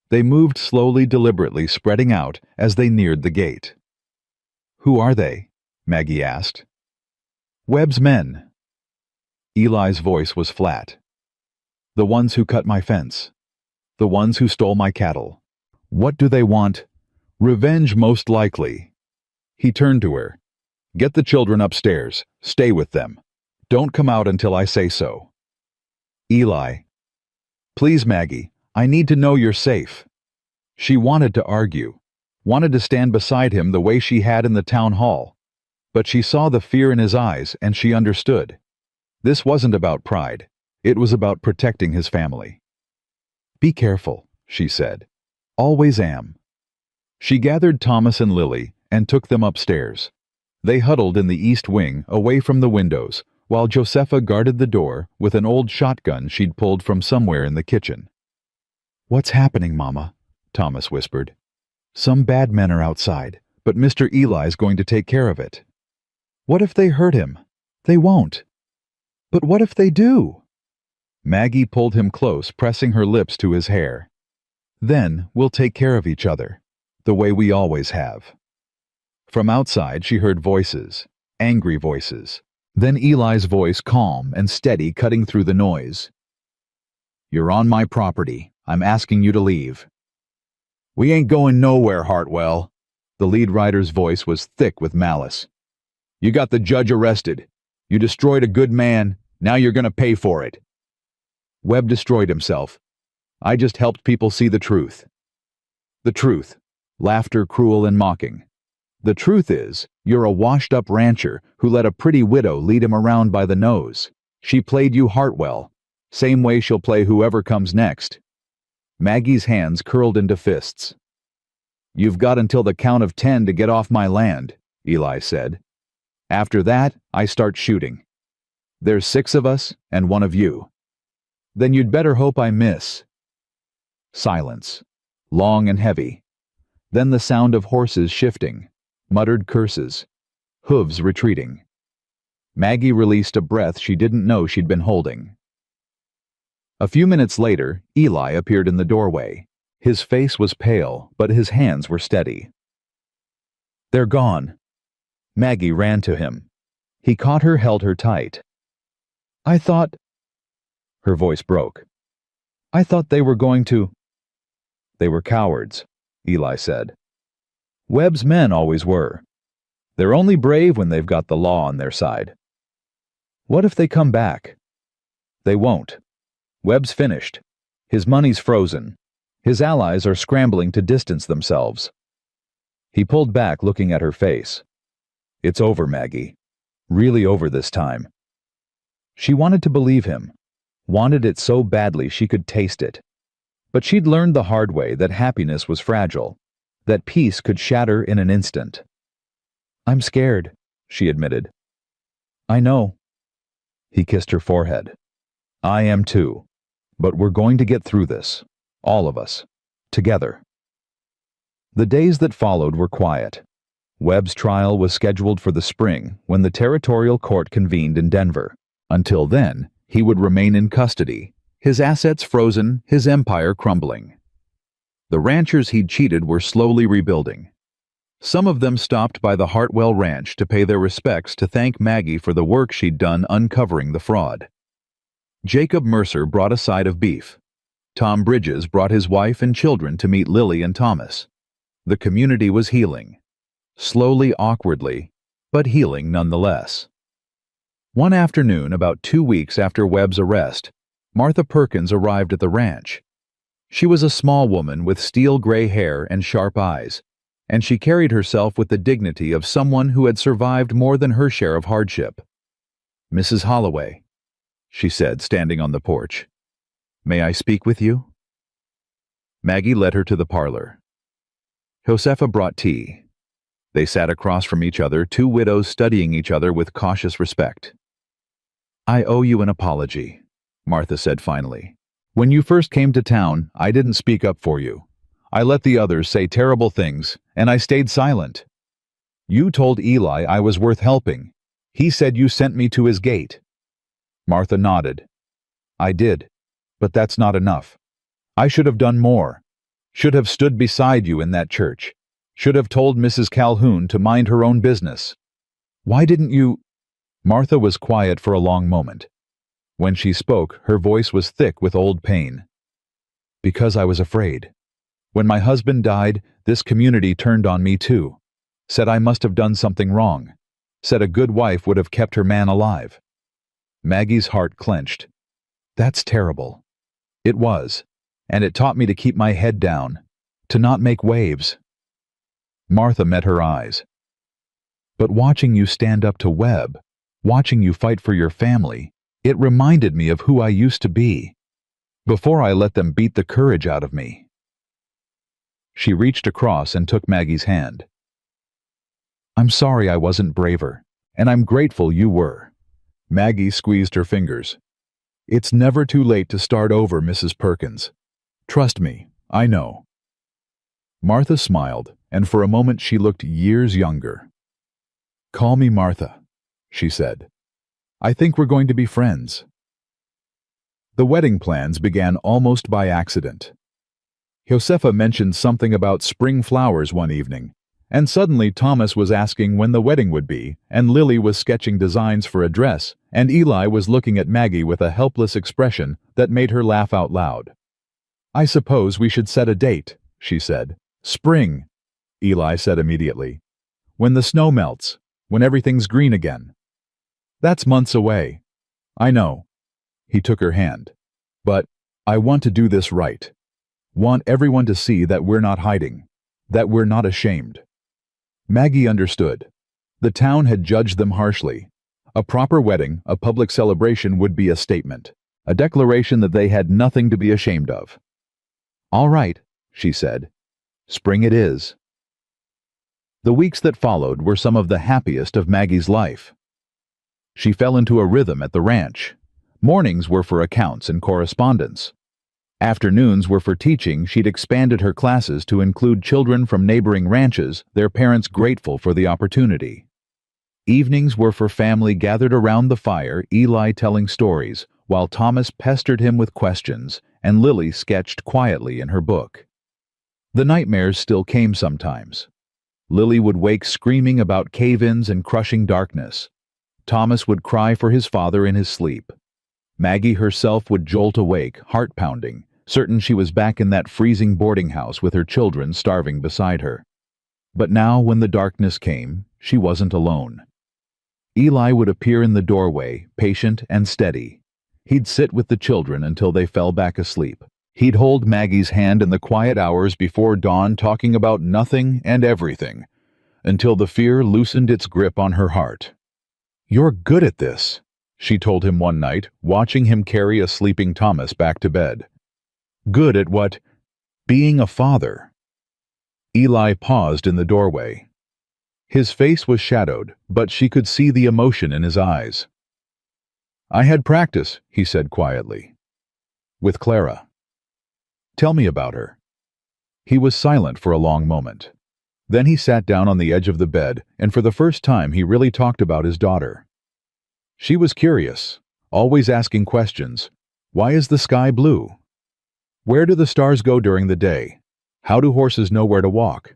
They moved slowly, deliberately, spreading out as they neared the gate. "Who are they?" Maggie asked. "Webb's men." Eli's voice was flat. "The ones who cut my fence. The ones who stole my cattle. What do they want? Revenge, most likely." He turned to her. "Get the children upstairs. Stay with them. Don't come out until I say so." Eli. "Please, Maggie, I need to know you're safe." She wanted to argue, wanted to stand beside him the way she had in the town hall. But she saw the fear in his eyes, and she understood. This wasn't about pride. It was about protecting his family. "Be careful," she said. "Always am." She gathered Thomas and Lily and took them upstairs. They huddled in the east wing, away from the windows, while Josefa guarded the door with an old shotgun she'd pulled from somewhere in the kitchen. "What's happening, Mama?" Thomas whispered. "Some bad men are outside, but Mr. Eli's going to take care of it." "What if they hurt him?" "They won't." "But what if they do?" Maggie pulled him close, pressing her lips to his hair. "Then we'll take care of each other, the way we always have." From outside she heard voices, angry voices. Then Eli's voice, calm and steady, cutting through the noise. "You're on my property. I'm asking you to leave." "We ain't going nowhere, Hartwell." The lead rider's voice was thick with malice. "You got the judge arrested. You destroyed a good man. Now you're gonna pay for it." Webb destroyed himself. I just helped people see the truth. The truth. Laughter, cruel and mocking. The truth is, you're a washed-up rancher who let a pretty widow lead him around by the nose. She played you, Hartwell. Same way she'll play whoever comes next. Maggie's hands curled into fists. "You've got until the count of 10 to get off my land," Eli said. "After that, I start shooting. There's 6 of us and 1 of you. Then you'd better hope I miss." Silence, long and heavy. Then the sound of horses shifting, muttered curses, hooves retreating. Maggie released a breath she didn't know she'd been holding. A few minutes later, Eli appeared in the doorway. His face was pale, but his hands were steady. "They're gone." Maggie ran to him. He caught her, held her tight. "I thought—" Her voice broke. "I thought they were going to—" "They were cowards," Eli said. "Webb's men always were. They're only brave when they've got the law on their side. What if they come back? They won't. Webb's finished. His money's frozen. His allies are scrambling to distance themselves." He pulled back, looking at her face. "It's over, Maggie. Really over this time." She wanted to believe him, wanted it so badly she could taste it. But she'd learned the hard way that happiness was fragile, that peace could shatter in an instant. "I'm scared," she admitted. "I know." He kissed her forehead. "I am too. But we're going to get through this. All of us. Together." The days that followed were quiet. Webb's trial was scheduled for the spring when the territorial court convened in Denver. Until then, he would remain in custody, his assets frozen, his empire crumbling. The ranchers he'd cheated were slowly rebuilding. Some of them stopped by the Hartwell Ranch to pay their respects to thank Maggie for the work she'd done uncovering the fraud. Jacob Mercer brought a side of beef. Tom Bridges brought his wife and children to meet Lily and Thomas. The community was healing. Slowly, awkwardly, but healing nonetheless. One afternoon, about 2 weeks after Webb's arrest, Martha Perkins arrived at the ranch. She was a small woman with steel gray hair and sharp eyes, and she carried herself with the dignity of someone who had survived more than her share of hardship. "Mrs. Holloway," she said, standing on the porch. "May I speak with you?" Maggie led her to the parlor. Josefa brought tea. They sat across from each other, 2 widows studying each other with cautious respect. "I owe you an apology," Martha said finally. "When you first came to town, I didn't speak up for you. I let the others say terrible things, and I stayed silent. You told Eli I was worth helping. He said you sent me to his gate." Martha nodded. "I did, but that's not enough. I should have done more. Should have stood beside you in that church. Should have told Mrs. Calhoun to mind her own business. Why didn't you—" Martha was quiet for a long moment. When she spoke, her voice was thick with old pain. "Because I was afraid. When my husband died, this community turned on me too. Said I must have done something wrong. Said a good wife would have kept her man alive." Maggie's heart clenched. "That's terrible." "It was, and it taught me to keep my head down, to not make waves." Martha met her eyes. "But watching you stand up to Webb, watching you fight for your family, it reminded me of who I used to be, before I let them beat the courage out of me." She reached across and took Maggie's hand. "I'm sorry I wasn't braver, and I'm grateful you were." Maggie squeezed her fingers. "It's never too late to start over, Mrs. Perkins. Trust me, I know." Martha smiled, and for a moment she looked years younger. "Call me Martha," she said. "I think we're going to be friends." The wedding plans began almost by accident. Josefa mentioned something about spring flowers one evening, and suddenly Thomas was asking when the wedding would be, and Lily was sketching designs for a dress, and Eli was looking at Maggie with a helpless expression that made her laugh out loud. "I suppose we should set a date," she said. "Spring," Eli said immediately. "When the snow melts, when everything's green again." "That's months away." "I know." He took her hand. "But I want to do this right. Want everyone to see that we're not hiding, that we're not ashamed." Maggie understood. The town had judged them harshly. A proper wedding, a public celebration, would be a statement, a declaration that they had nothing to be ashamed of. "All right," she said. "Spring it is." The weeks that followed were some of the happiest of Maggie's life. She fell into a rhythm at the ranch. Mornings were for accounts and correspondence. Afternoons were for teaching. She'd expanded her classes to include children from neighboring ranches, their parents grateful for the opportunity. Evenings were for family gathered around the fire, Eli telling stories, while Thomas pestered him with questions, and Lily sketched quietly in her book. The nightmares still came sometimes. Lily would wake screaming about cave-ins and crushing darkness. Thomas would cry for his father in his sleep. Maggie herself would jolt awake, heart-pounding, certain she was back in that freezing boarding house with her children starving beside her. But now, when the darkness came, she wasn't alone. Eli would appear in the doorway, patient and steady. He'd sit with the children until they fell back asleep. He'd hold Maggie's hand in the quiet hours before dawn, talking about nothing and everything, until the fear loosened its grip on her heart. "You're good at this," she told him one night, watching him carry a sleeping Thomas back to bed. "Good at what? Being a father." Eli paused in the doorway. His face was shadowed, but she could see the emotion in his eyes. "I had practice," he said quietly. "With Clara." "Tell me about her." He was silent for a long moment. Then he sat down on the edge of the bed, and for the first time he really talked about his daughter. She was curious, always asking questions. Why is the sky blue? Where do the stars go during the day? How do horses know where to walk?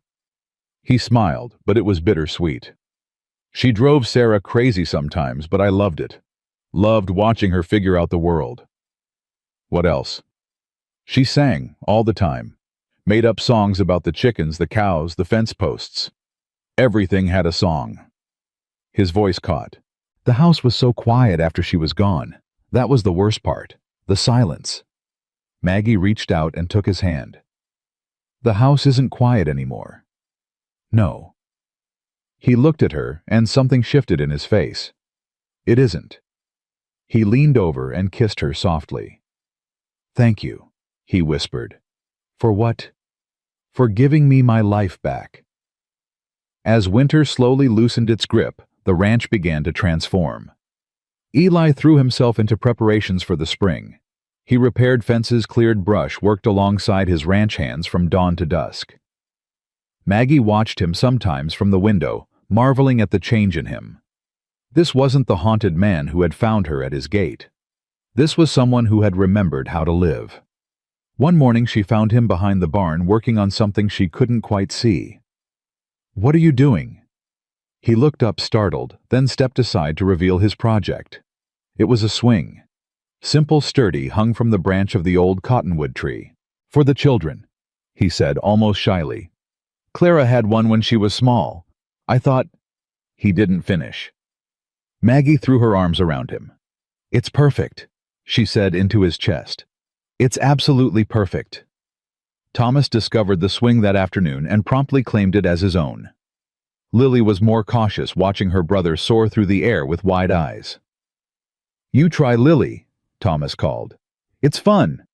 He smiled, but it was bittersweet. She drove Sarah crazy sometimes, but I loved it. Loved watching her figure out the world. What else? She sang all the time. Made up songs about the chickens, the cows, the fence posts. Everything had a song. His voice caught. The house was so quiet after she was gone. That was the worst part. The silence. Maggie reached out and took his hand. "The house isn't quiet anymore." "No." He looked at her, and something shifted in his face. "It isn't." He leaned over and kissed her softly. "Thank you," he whispered. "For what?" "For giving me my life back." As winter slowly loosened its grip, the ranch began to transform. Eli threw himself into preparations for the spring. He repaired fences, cleared brush, worked alongside his ranch hands from dawn to dusk. Maggie watched him sometimes from the window, marveling at the change in him. This wasn't the haunted man who had found her at his gate. This was someone who had remembered how to live. One morning she found him behind the barn working on something she couldn't quite see. "What are you doing?" He looked up startled, then stepped aside to reveal his project. It was a swing. Simple, sturdy, hung from the branch of the old cottonwood tree. "For the children," he said almost shyly. "Clara had one when she was small. I thought—" He didn't finish. Maggie threw her arms around him. "It's perfect," she said into his chest. "It's absolutely perfect." Thomas discovered the swing that afternoon and promptly claimed it as his own. Lily was more cautious, watching her brother soar through the air with wide eyes. "You try Lily," Thomas called. "It's fun."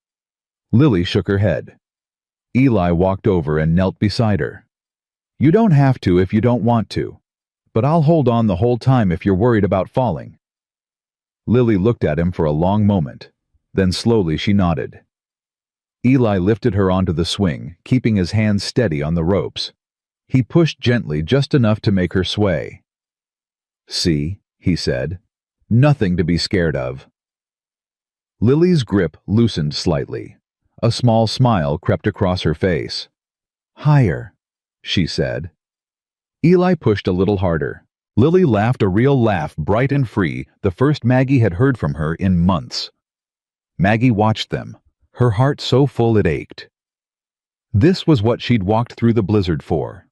Lily shook her head. Eli walked over and knelt beside her. "You don't have to if you don't want to, but I'll hold on the whole time if you're worried about falling." Lily looked at him for a long moment. Then slowly she nodded. Eli lifted her onto the swing, keeping his hands steady on the ropes. He pushed gently, just enough to make her sway. "See," he said, "nothing to be scared of." Lily's grip loosened slightly. A small smile crept across her face. "Higher," she said. Eli pushed a little harder. Lily laughed a real laugh, bright and free, the first Maggie had heard from her in months. Maggie watched them, her heart so full it ached. This was what she'd walked through the blizzard for.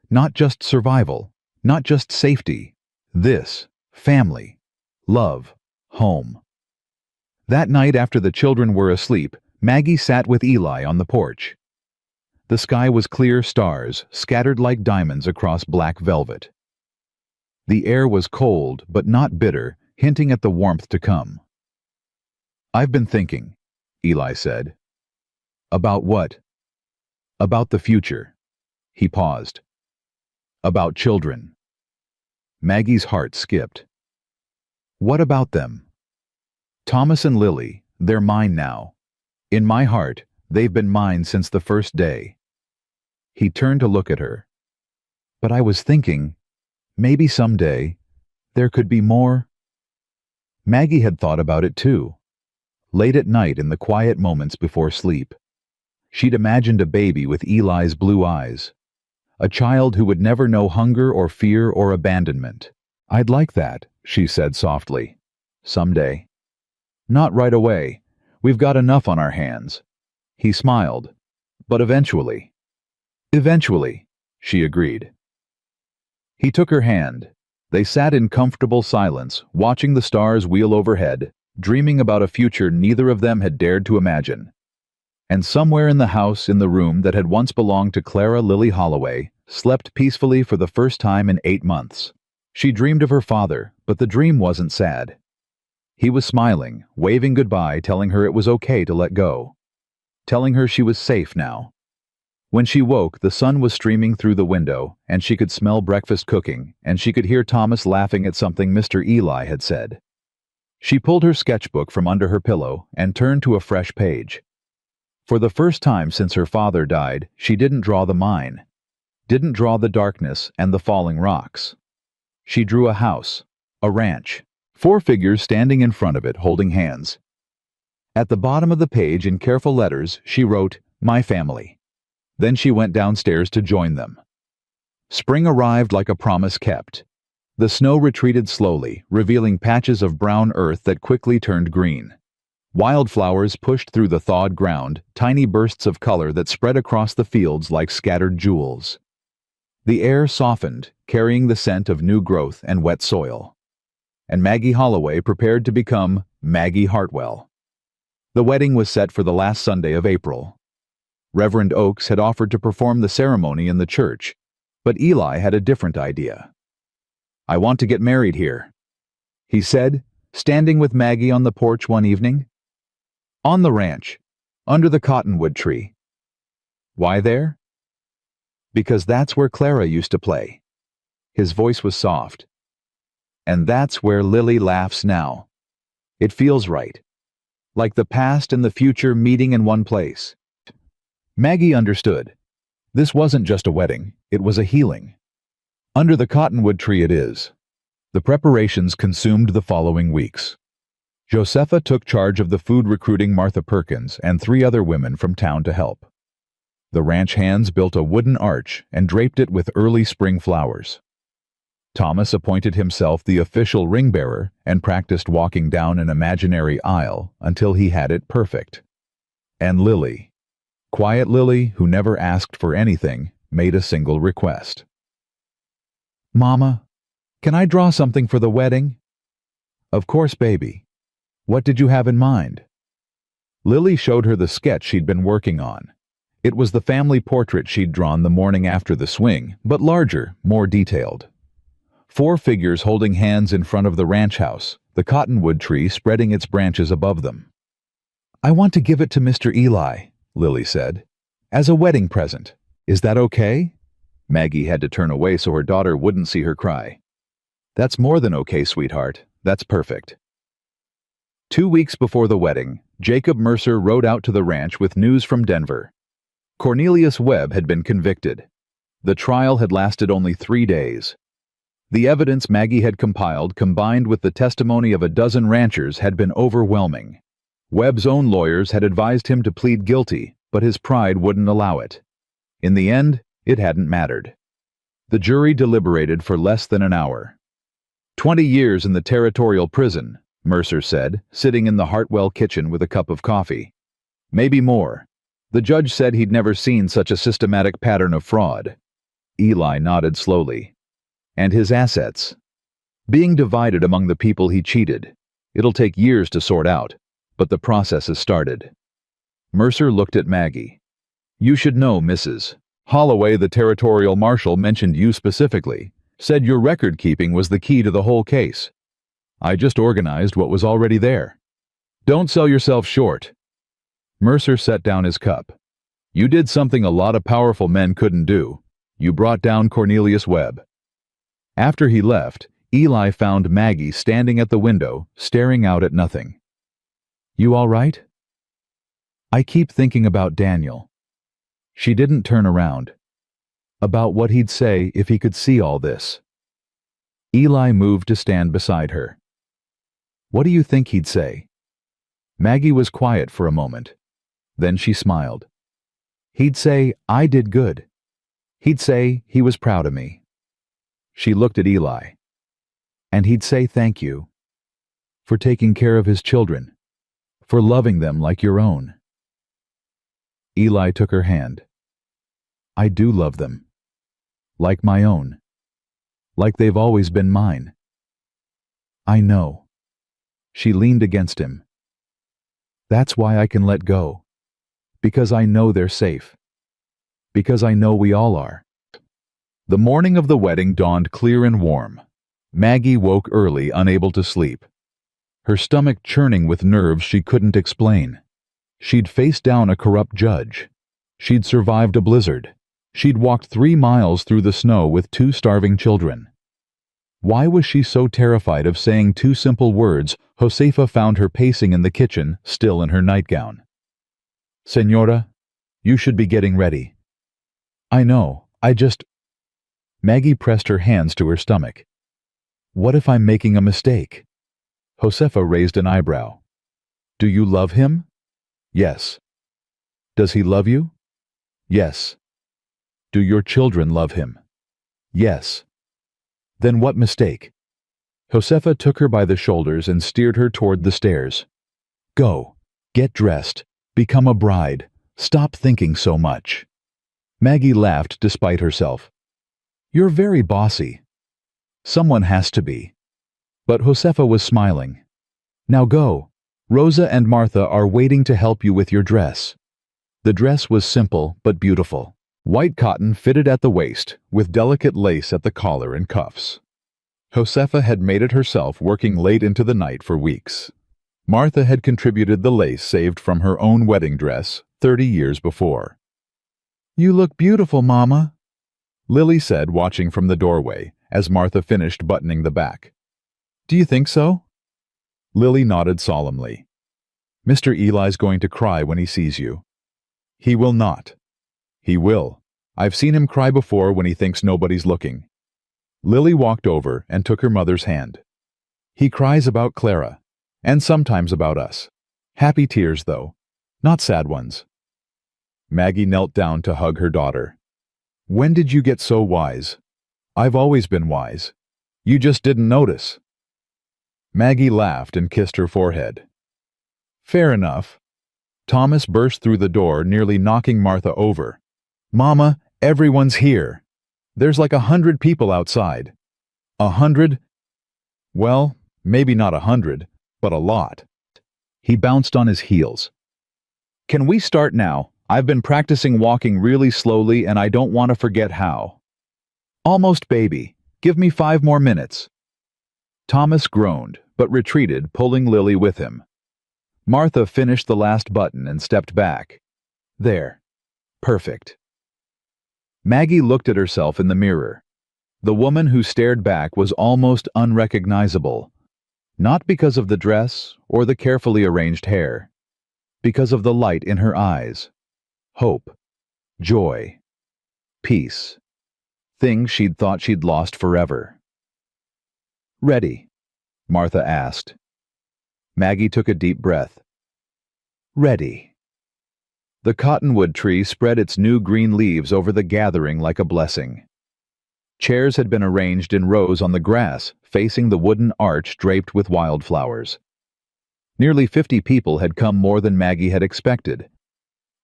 Not just survival, not just safety. This, family, love, home. That night after the children were asleep, Maggie sat with Eli on the porch. The sky was clear stars, scattered like diamonds across black velvet. The air was cold, but not bitter, hinting at the warmth to come. "I've been thinking," Eli said. "About what?" "About the future." He paused. About children. Maggie's heart skipped. What about them? Thomas and Lily, they're mine now. In my heart, they've been mine since the first day. He turned to look at her. But I was thinking, maybe someday, there could be more. Maggie had thought about it too. Late at night in the quiet moments before sleep. She'd imagined a baby with Eli's blue eyes. A child who would never know hunger or fear or abandonment. I'd like that, she said softly. Someday. Not right away. We've got enough on our hands. He smiled. But eventually. Eventually, she agreed. He took her hand. They sat in comfortable silence, watching the stars wheel overhead, dreaming about a future neither of them had dared to imagine. And somewhere in the house, in the room that had once belonged to Clara Lily Holloway, slept peacefully for the first time in 8 months. She dreamed of her father, but the dream wasn't sad. He was smiling, waving goodbye, telling her it was okay to let go. Telling her she was safe now. When she woke, the sun was streaming through the window, and she could smell breakfast cooking, and she could hear Thomas laughing at something Mr. Eli had said. She pulled her sketchbook from under her pillow and turned to a fresh page. For the first time since her father died, she didn't draw the mine. Didn't draw the darkness and the falling rocks. She drew a house, a ranch, 4 figures standing in front of it holding hands. At the bottom of the page in careful letters, she wrote, "My family." Then she went downstairs to join them. Spring arrived like a promise kept. The snow retreated slowly, revealing patches of brown earth that quickly turned green. Wildflowers pushed through the thawed ground, tiny bursts of color that spread across the fields like scattered jewels. The air softened, carrying the scent of new growth and wet soil. And Maggie Holloway prepared to become Maggie Hartwell. The wedding was set for the last Sunday of April. Reverend Oakes had offered to perform the ceremony in the church, but Eli had a different idea. "I want to get married here," he said, standing with Maggie on the porch one evening. On the ranch, under the cottonwood tree. Why there? Because that's where Clara used to play. His voice was soft. And that's where Lily laughs now. It feels right. Like the past and the future meeting in one place. Maggie understood. This wasn't just a wedding, it was a healing. Under the cottonwood tree it is. The preparations consumed the following weeks. Josepha took charge of the food, recruiting Martha Perkins and 3 other women from town to help. The ranch hands built a wooden arch and draped it with early spring flowers. Thomas appointed himself the official ring bearer and practiced walking down an imaginary aisle until he had it perfect. And Lily, quiet Lily, who never asked for anything, made a single request. "Mama, can I draw something for the wedding?" "Of course, baby. What did you have in mind?" Lily showed her the sketch she'd been working on. It was the family portrait she'd drawn the morning after the swing, but larger, more detailed. 4 figures holding hands in front of the ranch house, the cottonwood tree spreading its branches above them. "I want to give it to Mr. Eli," Lily said, "as a wedding present. Is that okay?" Maggie had to turn away so her daughter wouldn't see her cry. "That's more than okay, sweetheart. That's perfect." 2 weeks before the wedding, Jacob Mercer rode out to the ranch with news from Denver. Cornelius Webb had been convicted. The trial had lasted only 3 days. The evidence Maggie had compiled, combined with the testimony of a dozen ranchers, had been overwhelming. Webb's own lawyers had advised him to plead guilty, but his pride wouldn't allow it. In the end, it hadn't mattered. The jury deliberated for less than an hour. 20 years in the territorial prison, Mercer said, sitting in the Hartwell kitchen with a cup of coffee. Maybe more. The judge said he'd never seen such a systematic pattern of fraud. Eli nodded slowly. And his assets? Being divided among the people he cheated. It'll take years to sort out, but the process has started. Mercer looked at Maggie. "You should know, Mrs. Holloway, the territorial marshal mentioned you specifically, said your record-keeping was the key to the whole case. I just organized what was already there. Don't sell yourself short." Mercer set down his cup. "You did something a lot of powerful men couldn't do. You brought down Cornelius Webb." After he left, Eli found Maggie standing at the window, staring out at nothing. "You all right?" "I keep thinking about Daniel." She didn't turn around. About what he'd say if he could see all this. Eli moved to stand beside her. "What do you think he'd say?" Maggie was quiet for a moment. Then she smiled. "He'd say, 'I did good.' He'd say he was proud of me." She looked at Eli. "And he'd say thank you for taking care of his children, for loving them like your own." Eli took her hand. "I do love them. Like my own. Like they've always been mine." "I know." She leaned against him. "That's why I can let go. Because I know they're safe. Because I know we all are." The morning of the wedding dawned clear and warm. Maggie woke early, unable to sleep. Her stomach churning with nerves she couldn't explain. She'd faced down a corrupt judge. She'd survived a blizzard. She'd walked 3 miles through the snow with 2 starving children. Why was she so terrified of saying 2 simple words? Josefa found her pacing in the kitchen, still in her nightgown. "Señora, you should be getting ready." "I know, Maggie pressed her hands to her stomach. "What if I'm making a mistake?" Josefa raised an eyebrow. "Do you love him?" "Yes." "Does he love you?" "Yes." "Do your children love him?" "Yes." "Then what mistake?" Josefa took her by the shoulders and steered her toward the stairs. "Go. Get dressed. Become a bride. Stop thinking so much." Maggie laughed despite herself. "You're very bossy." "Someone has to be." But Josefa was smiling. "Now go. Rosa and Martha are waiting to help you with your dress." The dress was simple but beautiful. White cotton fitted at the waist, with delicate lace at the collar and cuffs. Josefa had made it herself, working late into the night for weeks. Martha had contributed the lace saved from her own wedding dress 30 years before. "You look beautiful, Mama," Lily said, watching from the doorway, as Martha finished buttoning the back. "Do you think so?" Lily nodded solemnly. "Mr. Eli's going to cry when he sees you." "He will not." "He will. I've seen him cry before when he thinks nobody's looking." Lily walked over and took her mother's hand. "He cries about Clara, and sometimes about us. Happy tears, though, not sad ones." Maggie knelt down to hug her daughter. "When did you get so wise?" "I've always been wise. You just didn't notice." Maggie laughed and kissed her forehead. "Fair enough." Thomas burst through the door, nearly knocking Martha over. "Mama, everyone's here. There's like 100 people outside." 100? Well, maybe not 100, but a lot. He bounced on his heels. "Can we start now? I've been practicing walking really slowly and I don't want to forget how." "Almost, baby. Give me 5 more minutes." Thomas groaned, but retreated, pulling Lily with him. Martha finished the last button and stepped back. "There. Perfect." Maggie looked at herself in the mirror. The woman who stared back was almost unrecognizable, not because of the dress or the carefully arranged hair, because of the light in her eyes. Hope, joy, peace, things she'd thought she'd lost forever. "Ready?" Martha asked. Maggie took a deep breath. "Ready." The cottonwood tree spread its new green leaves over the gathering like a blessing. Chairs had been arranged in rows on the grass, facing the wooden arch draped with wildflowers. Nearly 50 people had come, more than Maggie had expected.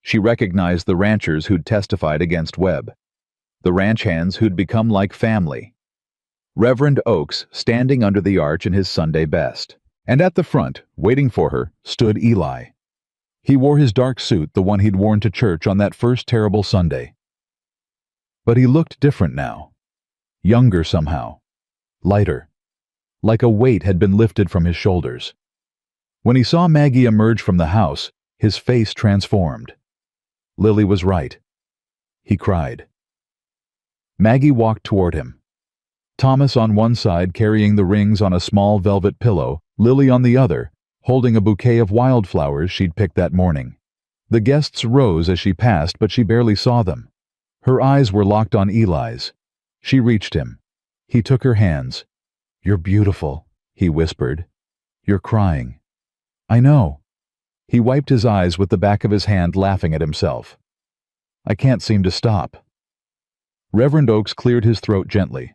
She recognized the ranchers who'd testified against Webb, the ranch hands who'd become like family. Reverend Oakes standing under the arch in his Sunday best. And at the front, waiting for her, stood Eli. He wore his dark suit, the one he'd worn to church on that first terrible Sunday. But he looked different now. Younger somehow. Lighter. Like a weight had been lifted from his shoulders. When he saw Maggie emerge from the house, his face transformed. Lily was right. He cried. Maggie walked toward him. Thomas on one side carrying the rings on a small velvet pillow, Lily on the other, holding a bouquet of wildflowers she'd picked that morning. The guests rose as she passed, but she barely saw them. Her eyes were locked on Eli's. She reached him. He took her hands. "You're beautiful," he whispered. "You're crying." "I know." He wiped his eyes with the back of his hand, laughing at himself. "I can't seem to stop." Reverend Oakes cleared his throat gently.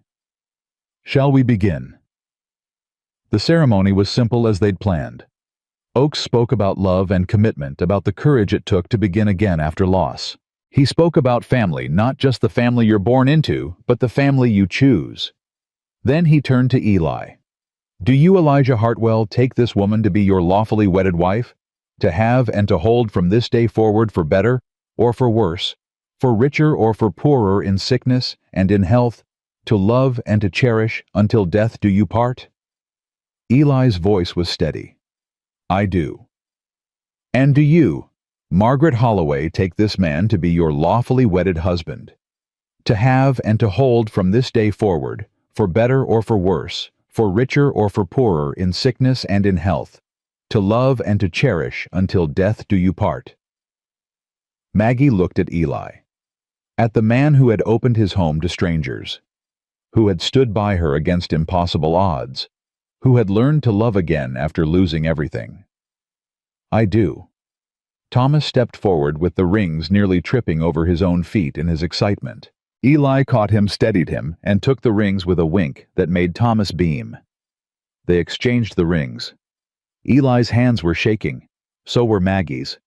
"Shall we begin?" The ceremony was simple as they'd planned. Oakes spoke about love and commitment, about the courage it took to begin again after loss. He spoke about family, not just the family you're born into, but the family you choose. Then he turned to Eli. "Do you, Elijah Hartwell, take this woman to be your lawfully wedded wife? To have and to hold from this day forward for better or for worse, for richer or for poorer in sickness and in health, to love and to cherish until death do you part?" Eli's voice was steady. "I do." "And do you, Margaret Holloway, take this man to be your lawfully wedded husband? To have and to hold from this day forward, for better or for worse, for richer or for poorer in sickness and in health, to love and to cherish until death do you part?" Maggie looked at Eli, at the man who had opened his home to strangers, who had stood by her against impossible odds, who had learned to love again after losing everything. "I do." Thomas stepped forward with the rings nearly tripping over his own feet in his excitement. Eli caught him, steadied him, and took the rings with a wink that made Thomas beam. They exchanged the rings. Eli's hands were shaking. So were Maggie's.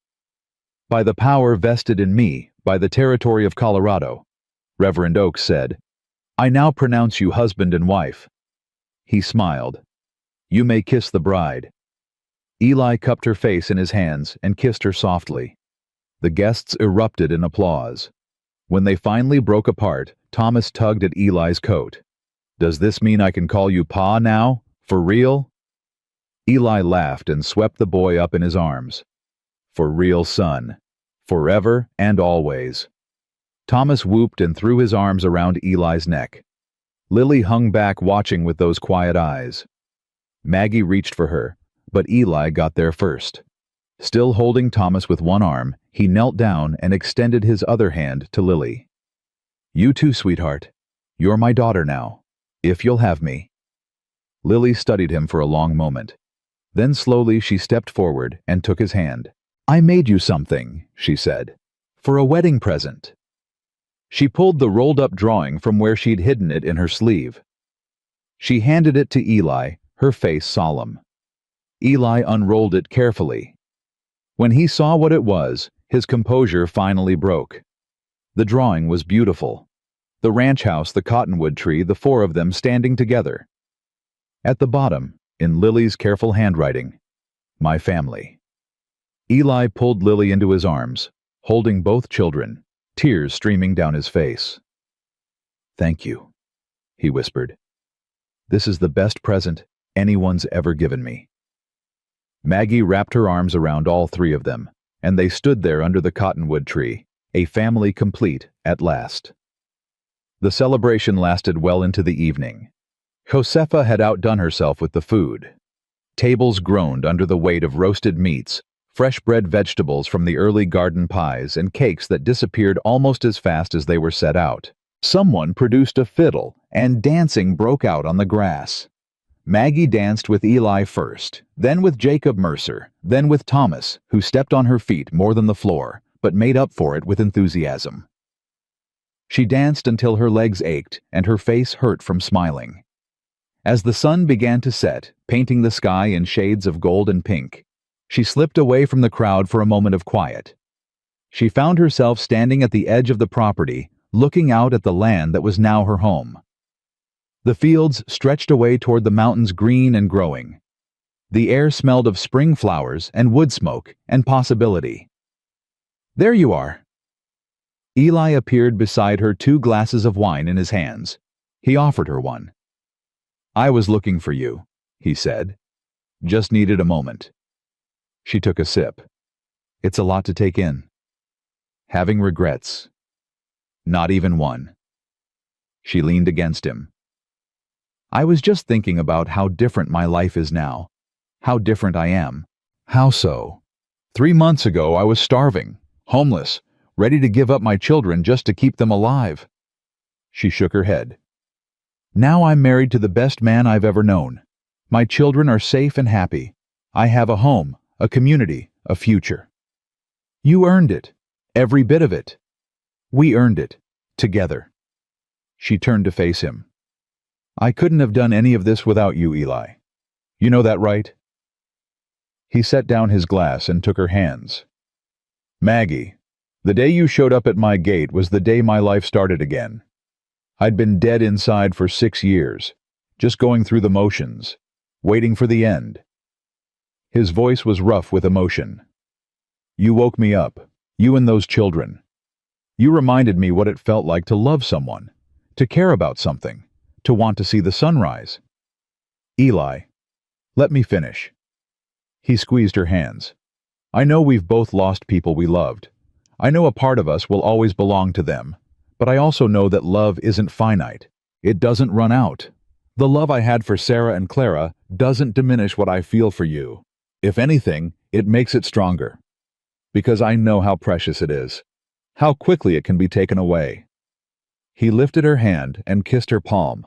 "By the power vested in me, by the territory of Colorado," Reverend Oakes said, "I now pronounce you husband and wife." He smiled. "You may kiss the bride." Eli cupped her face in his hands and kissed her softly. The guests erupted in applause. When they finally broke apart, Thomas tugged at Eli's coat. "Does this mean I can call you Pa now? For real?" Eli laughed and swept the boy up in his arms. "For real, son. Forever and always." Thomas whooped and threw his arms around Eli's neck. Lily hung back watching with those quiet eyes. Maggie reached for her, but Eli got there first. Still holding Thomas with one arm, he knelt down and extended his other hand to Lily. "You too, sweetheart. You're my daughter now, if you'll have me." Lily studied him for a long moment. Then slowly she stepped forward and took his hand. "I made you something," she said, "for a wedding present." She pulled the rolled-up drawing from where she'd hidden it in her sleeve. She handed it to Eli, her face solemn. Eli unrolled it carefully. When he saw what it was, his composure finally broke. The drawing was beautiful. The ranch house, the cottonwood tree, the four of them standing together. At the bottom, in Lily's careful handwriting, "My family." Eli pulled Lily into his arms, holding both children, tears streaming down his face. "Thank you," he whispered. "This is the best present anyone's ever given me." Maggie wrapped her arms around all three of them, and they stood there under the cottonwood tree, a family complete at last. The celebration lasted well into the evening. Josefa had outdone herself with the food. Tables groaned under the weight of roasted meats, fresh bred vegetables from the early garden pies, and cakes that disappeared almost as fast as they were set out. Someone produced a fiddle, and dancing broke out on the grass. Maggie danced with Eli first, then with Jacob Mercer, then with Thomas, who stepped on her feet more than the floor, but made up for it with enthusiasm. She danced until her legs ached and her face hurt from smiling. As the sun began to set, painting the sky in shades of gold and pink, she slipped away from the crowd for a moment of quiet. She found herself standing at the edge of the property, looking out at the land that was now her home. The fields stretched away toward the mountains, green and growing. The air smelled of spring flowers and wood smoke and possibility. "There you are." Eli appeared beside her, 2 glasses of wine in his hands. He offered her one. "I was looking for you," he said. "Just needed a moment." She took a sip. "It's a lot to take in." "Having regrets?" "Not even one." She leaned against him. I was just thinking about how different my life is now. How different I am. How so? 3 months ago I was starving, homeless, ready to give up my children just to keep them alive. She shook her head. Now I'm married to the best man I've ever known. My children are safe and happy. I have a home, a community, a future. You earned it. Every bit of it. We earned it. Together. She turned to face him. I couldn't have done any of this without you, Eli. You know that, right? He set down his glass and took her hands. Maggie, the day you showed up at my gate was the day my life started again. I'd been dead inside for 6 years, just going through the motions, waiting for the end. His voice was rough with emotion. You woke me up, you and those children. You reminded me what it felt like to love someone, to care about something, to want to see the sunrise. Eli, let me finish. He squeezed her hands. I know we've both lost people we loved. I know a part of us will always belong to them, but I also know that love isn't finite. It doesn't run out. The love I had for Sarah and Clara doesn't diminish what I feel for you. If anything, it makes it stronger. Because I know how precious it is, how quickly it can be taken away. He lifted her hand and kissed her palm.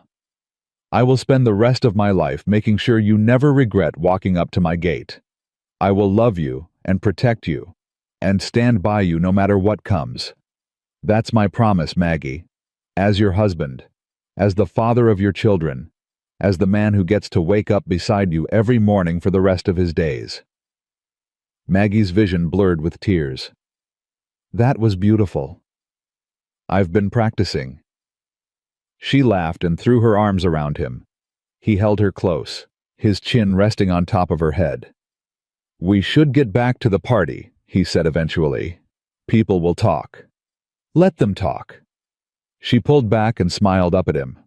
I will spend the rest of my life making sure you never regret walking up to my gate. I will love you and protect you, and stand by you no matter what comes. That's my promise, Maggie. As your husband, as the father of your children, as the man who gets to wake up beside you every morning for the rest of his days. Maggie's vision blurred with tears. That was beautiful. I've been practicing. She laughed and threw her arms around him. He held her close, his chin resting on top of her head. We should get back to the party, he said eventually. People will talk. Let them talk. She pulled back and smiled up at him.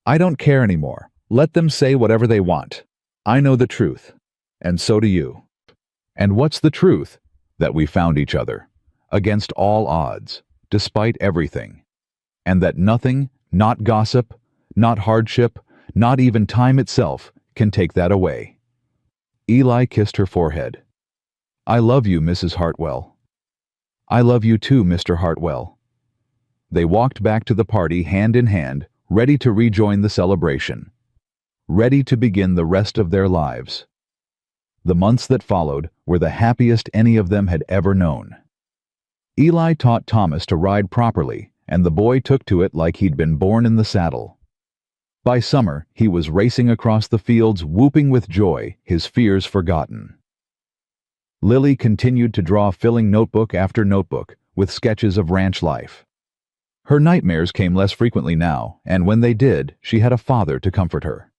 I don't care anymore. Let them say whatever they want. I know the truth. And so do you. And what's the truth? That we found each other. Against all odds. Despite everything. And that nothing, not gossip, not hardship, not even time itself, can take that away. Eli kissed her forehead. I love you, Mrs. Hartwell. I love you too, Mr. Hartwell. They walked back to the party hand in hand, ready to rejoin the celebration. Ready to begin the rest of their lives. The months that followed were the happiest any of them had ever known. Eli taught Thomas to ride properly, and the boy took to it like he'd been born in the saddle. By summer, he was racing across the fields, whooping with joy, his fears forgotten. Lily continued to draw, filling notebook after notebook with sketches of ranch life. Her nightmares came less frequently now, and when they did, she had a father to comfort her.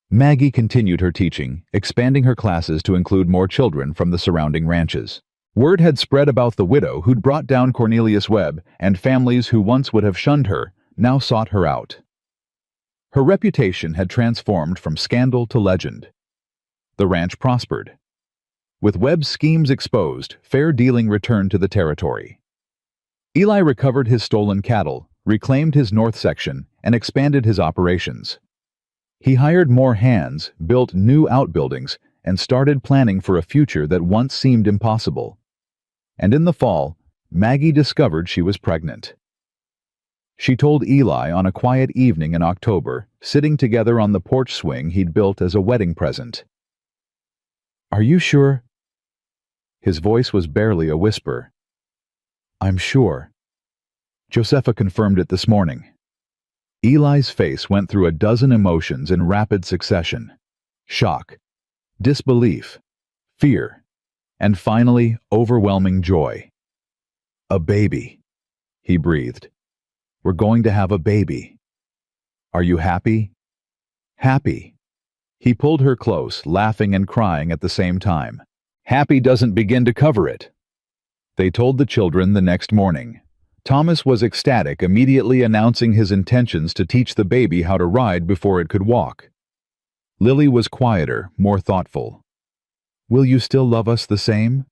Maggie continued her teaching, expanding her classes to include more children from the surrounding ranches. Word had spread about the widow who'd brought down Cornelius Webb, and families who once would have shunned her now sought her out. Her reputation had transformed from scandal to legend. The ranch prospered. With Webb's schemes exposed, fair dealing returned to the territory. Eli recovered his stolen cattle, reclaimed his north section, and expanded his operations. He hired more hands, built new outbuildings, and started planning for a future that once seemed impossible. And in the fall, Maggie discovered she was pregnant. She told Eli on a quiet evening in October, sitting together on the porch swing he'd built as a wedding present. Are you sure? His voice was barely a whisper. I'm sure. Josepha confirmed it this morning. Eli's face went through a dozen emotions in rapid succession. Shock, disbelief, fear, and finally, overwhelming joy. A baby, he breathed. We're going to have a baby. Are you happy? Happy. He pulled her close, laughing and crying at the same time. Happy doesn't begin to cover it. They told the children the next morning. Thomas was ecstatic, immediately announcing his intentions to teach the baby how to ride before it could walk. Lily was quieter, more thoughtful. Will you still love us the same?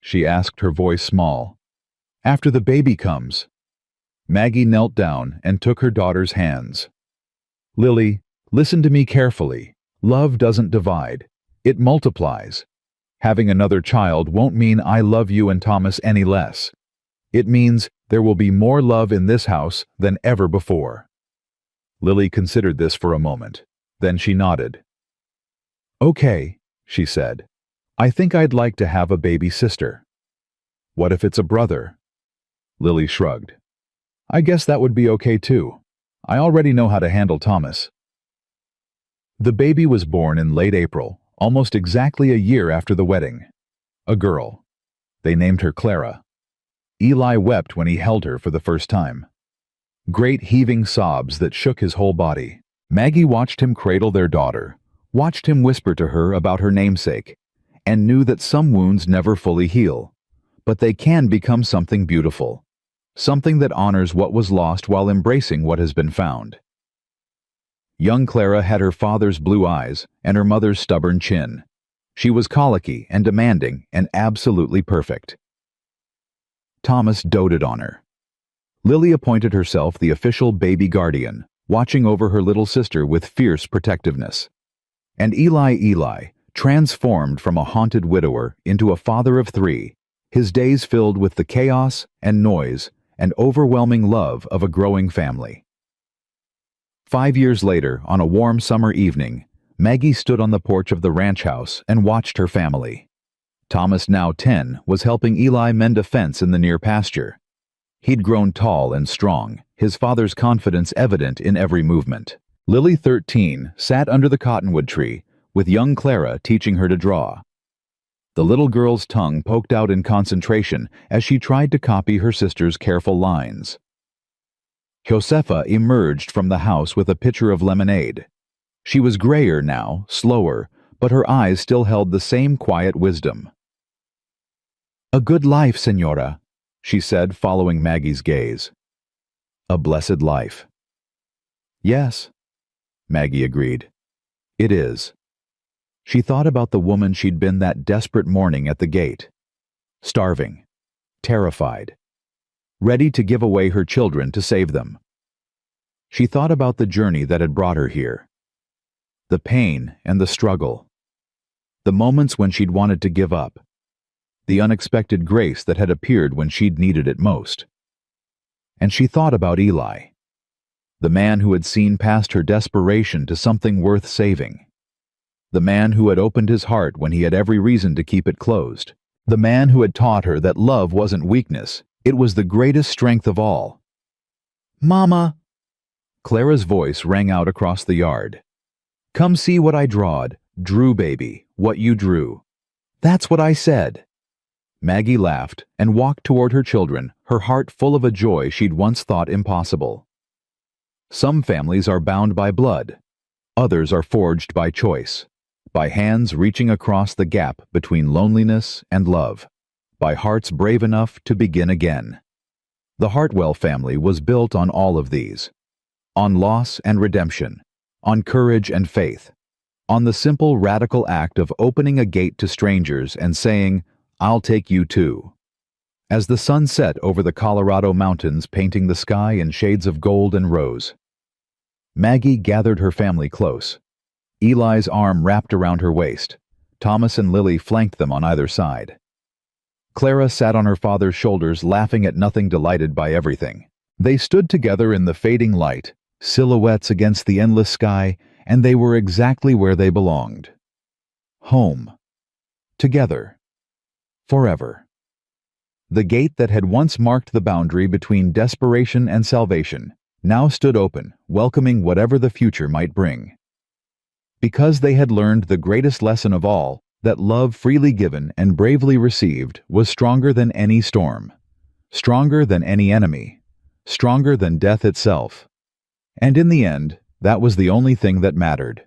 She asked, her voice small. After the baby comes. Maggie knelt down and took her daughter's hands. "Lily, listen to me carefully. Love doesn't divide. It multiplies. Having another child won't mean I love you and Thomas any less. It means there will be more love in this house than ever before." Lily considered this for a moment. Then she nodded. "Okay," she said. "I think I'd like to have a baby sister." "What if it's a brother?" Lily shrugged. "I guess that would be okay too. I already know how to handle Thomas." The baby was born in late April, almost exactly a year after the wedding. A girl. They named her Clara. Eli wept when he held her for the first time. Great heaving sobs that shook his whole body. Maggie watched him cradle their daughter, watched him whisper to her about her namesake, and knew that some wounds never fully heal, but they can become something beautiful, something that honors what was lost while embracing what has been found. Young Clara had her father's blue eyes and her mother's stubborn chin. She was colicky and demanding and absolutely perfect. Thomas doted on her. Lily appointed herself the official baby guardian, watching over her little sister with fierce protectiveness. And Eli, transformed from a haunted widower into a father of three, his days filled with the chaos and noise and overwhelming love of a growing family. 5 years later, on a warm summer evening, Maggie stood on the porch of the ranch house and watched her family. Thomas, now 10, was helping Eli mend a fence in the near pasture. He'd grown tall and strong, his father's confidence evident in every movement. Lily, 13, sat under the cottonwood tree, with young Clara teaching her to draw. The little girl's tongue poked out in concentration as she tried to copy her sister's careful lines. Josefa emerged from the house with a pitcher of lemonade. She was grayer now, slower, but her eyes still held the same quiet wisdom. "A good life, Señora," she said, following Maggie's gaze. "A blessed life." "Yes," Maggie agreed. "It is." She thought about the woman she'd been that desperate morning at the gate. Starving, terrified, ready to give away her children to save them. She thought about the journey that had brought her here. The pain and the struggle. The moments when she'd wanted to give up. The unexpected grace that had appeared when she'd needed it most. And she thought about Eli, the man who had seen past her desperation to something worth saving. The man who had opened his heart when he had every reason to keep it closed. The man who had taught her that love wasn't weakness, it was the greatest strength of all. "Mama!" Clara's voice rang out across the yard. "Come see what I drew, baby, what you drew." "That's what I said." Maggie laughed and walked toward her children, her heart full of a joy she'd once thought impossible. Some families are bound by blood. Others are forged by choice, by hands reaching across the gap between loneliness and love, by hearts brave enough to begin again. The Hartwell family was built on all of these, on loss and redemption, on courage and faith, on the simple radical act of opening a gate to strangers and saying, "I'll take you too." As the sun set over the Colorado mountains, painting the sky in shades of gold and rose, Maggie gathered her family close. Eli's arm wrapped around her waist. Thomas and Lily flanked them on either side. Clara sat on her father's shoulders, laughing at nothing, delighted by everything. They stood together in the fading light, silhouettes against the endless sky, and they were exactly where they belonged. Home. Together. Forever. The gate that had once marked the boundary between desperation and salvation now stood open, welcoming whatever the future might bring. Because they had learned the greatest lesson of all, that love freely given and bravely received was stronger than any storm, stronger than any enemy, stronger than death itself. And in the end, that was the only thing that mattered.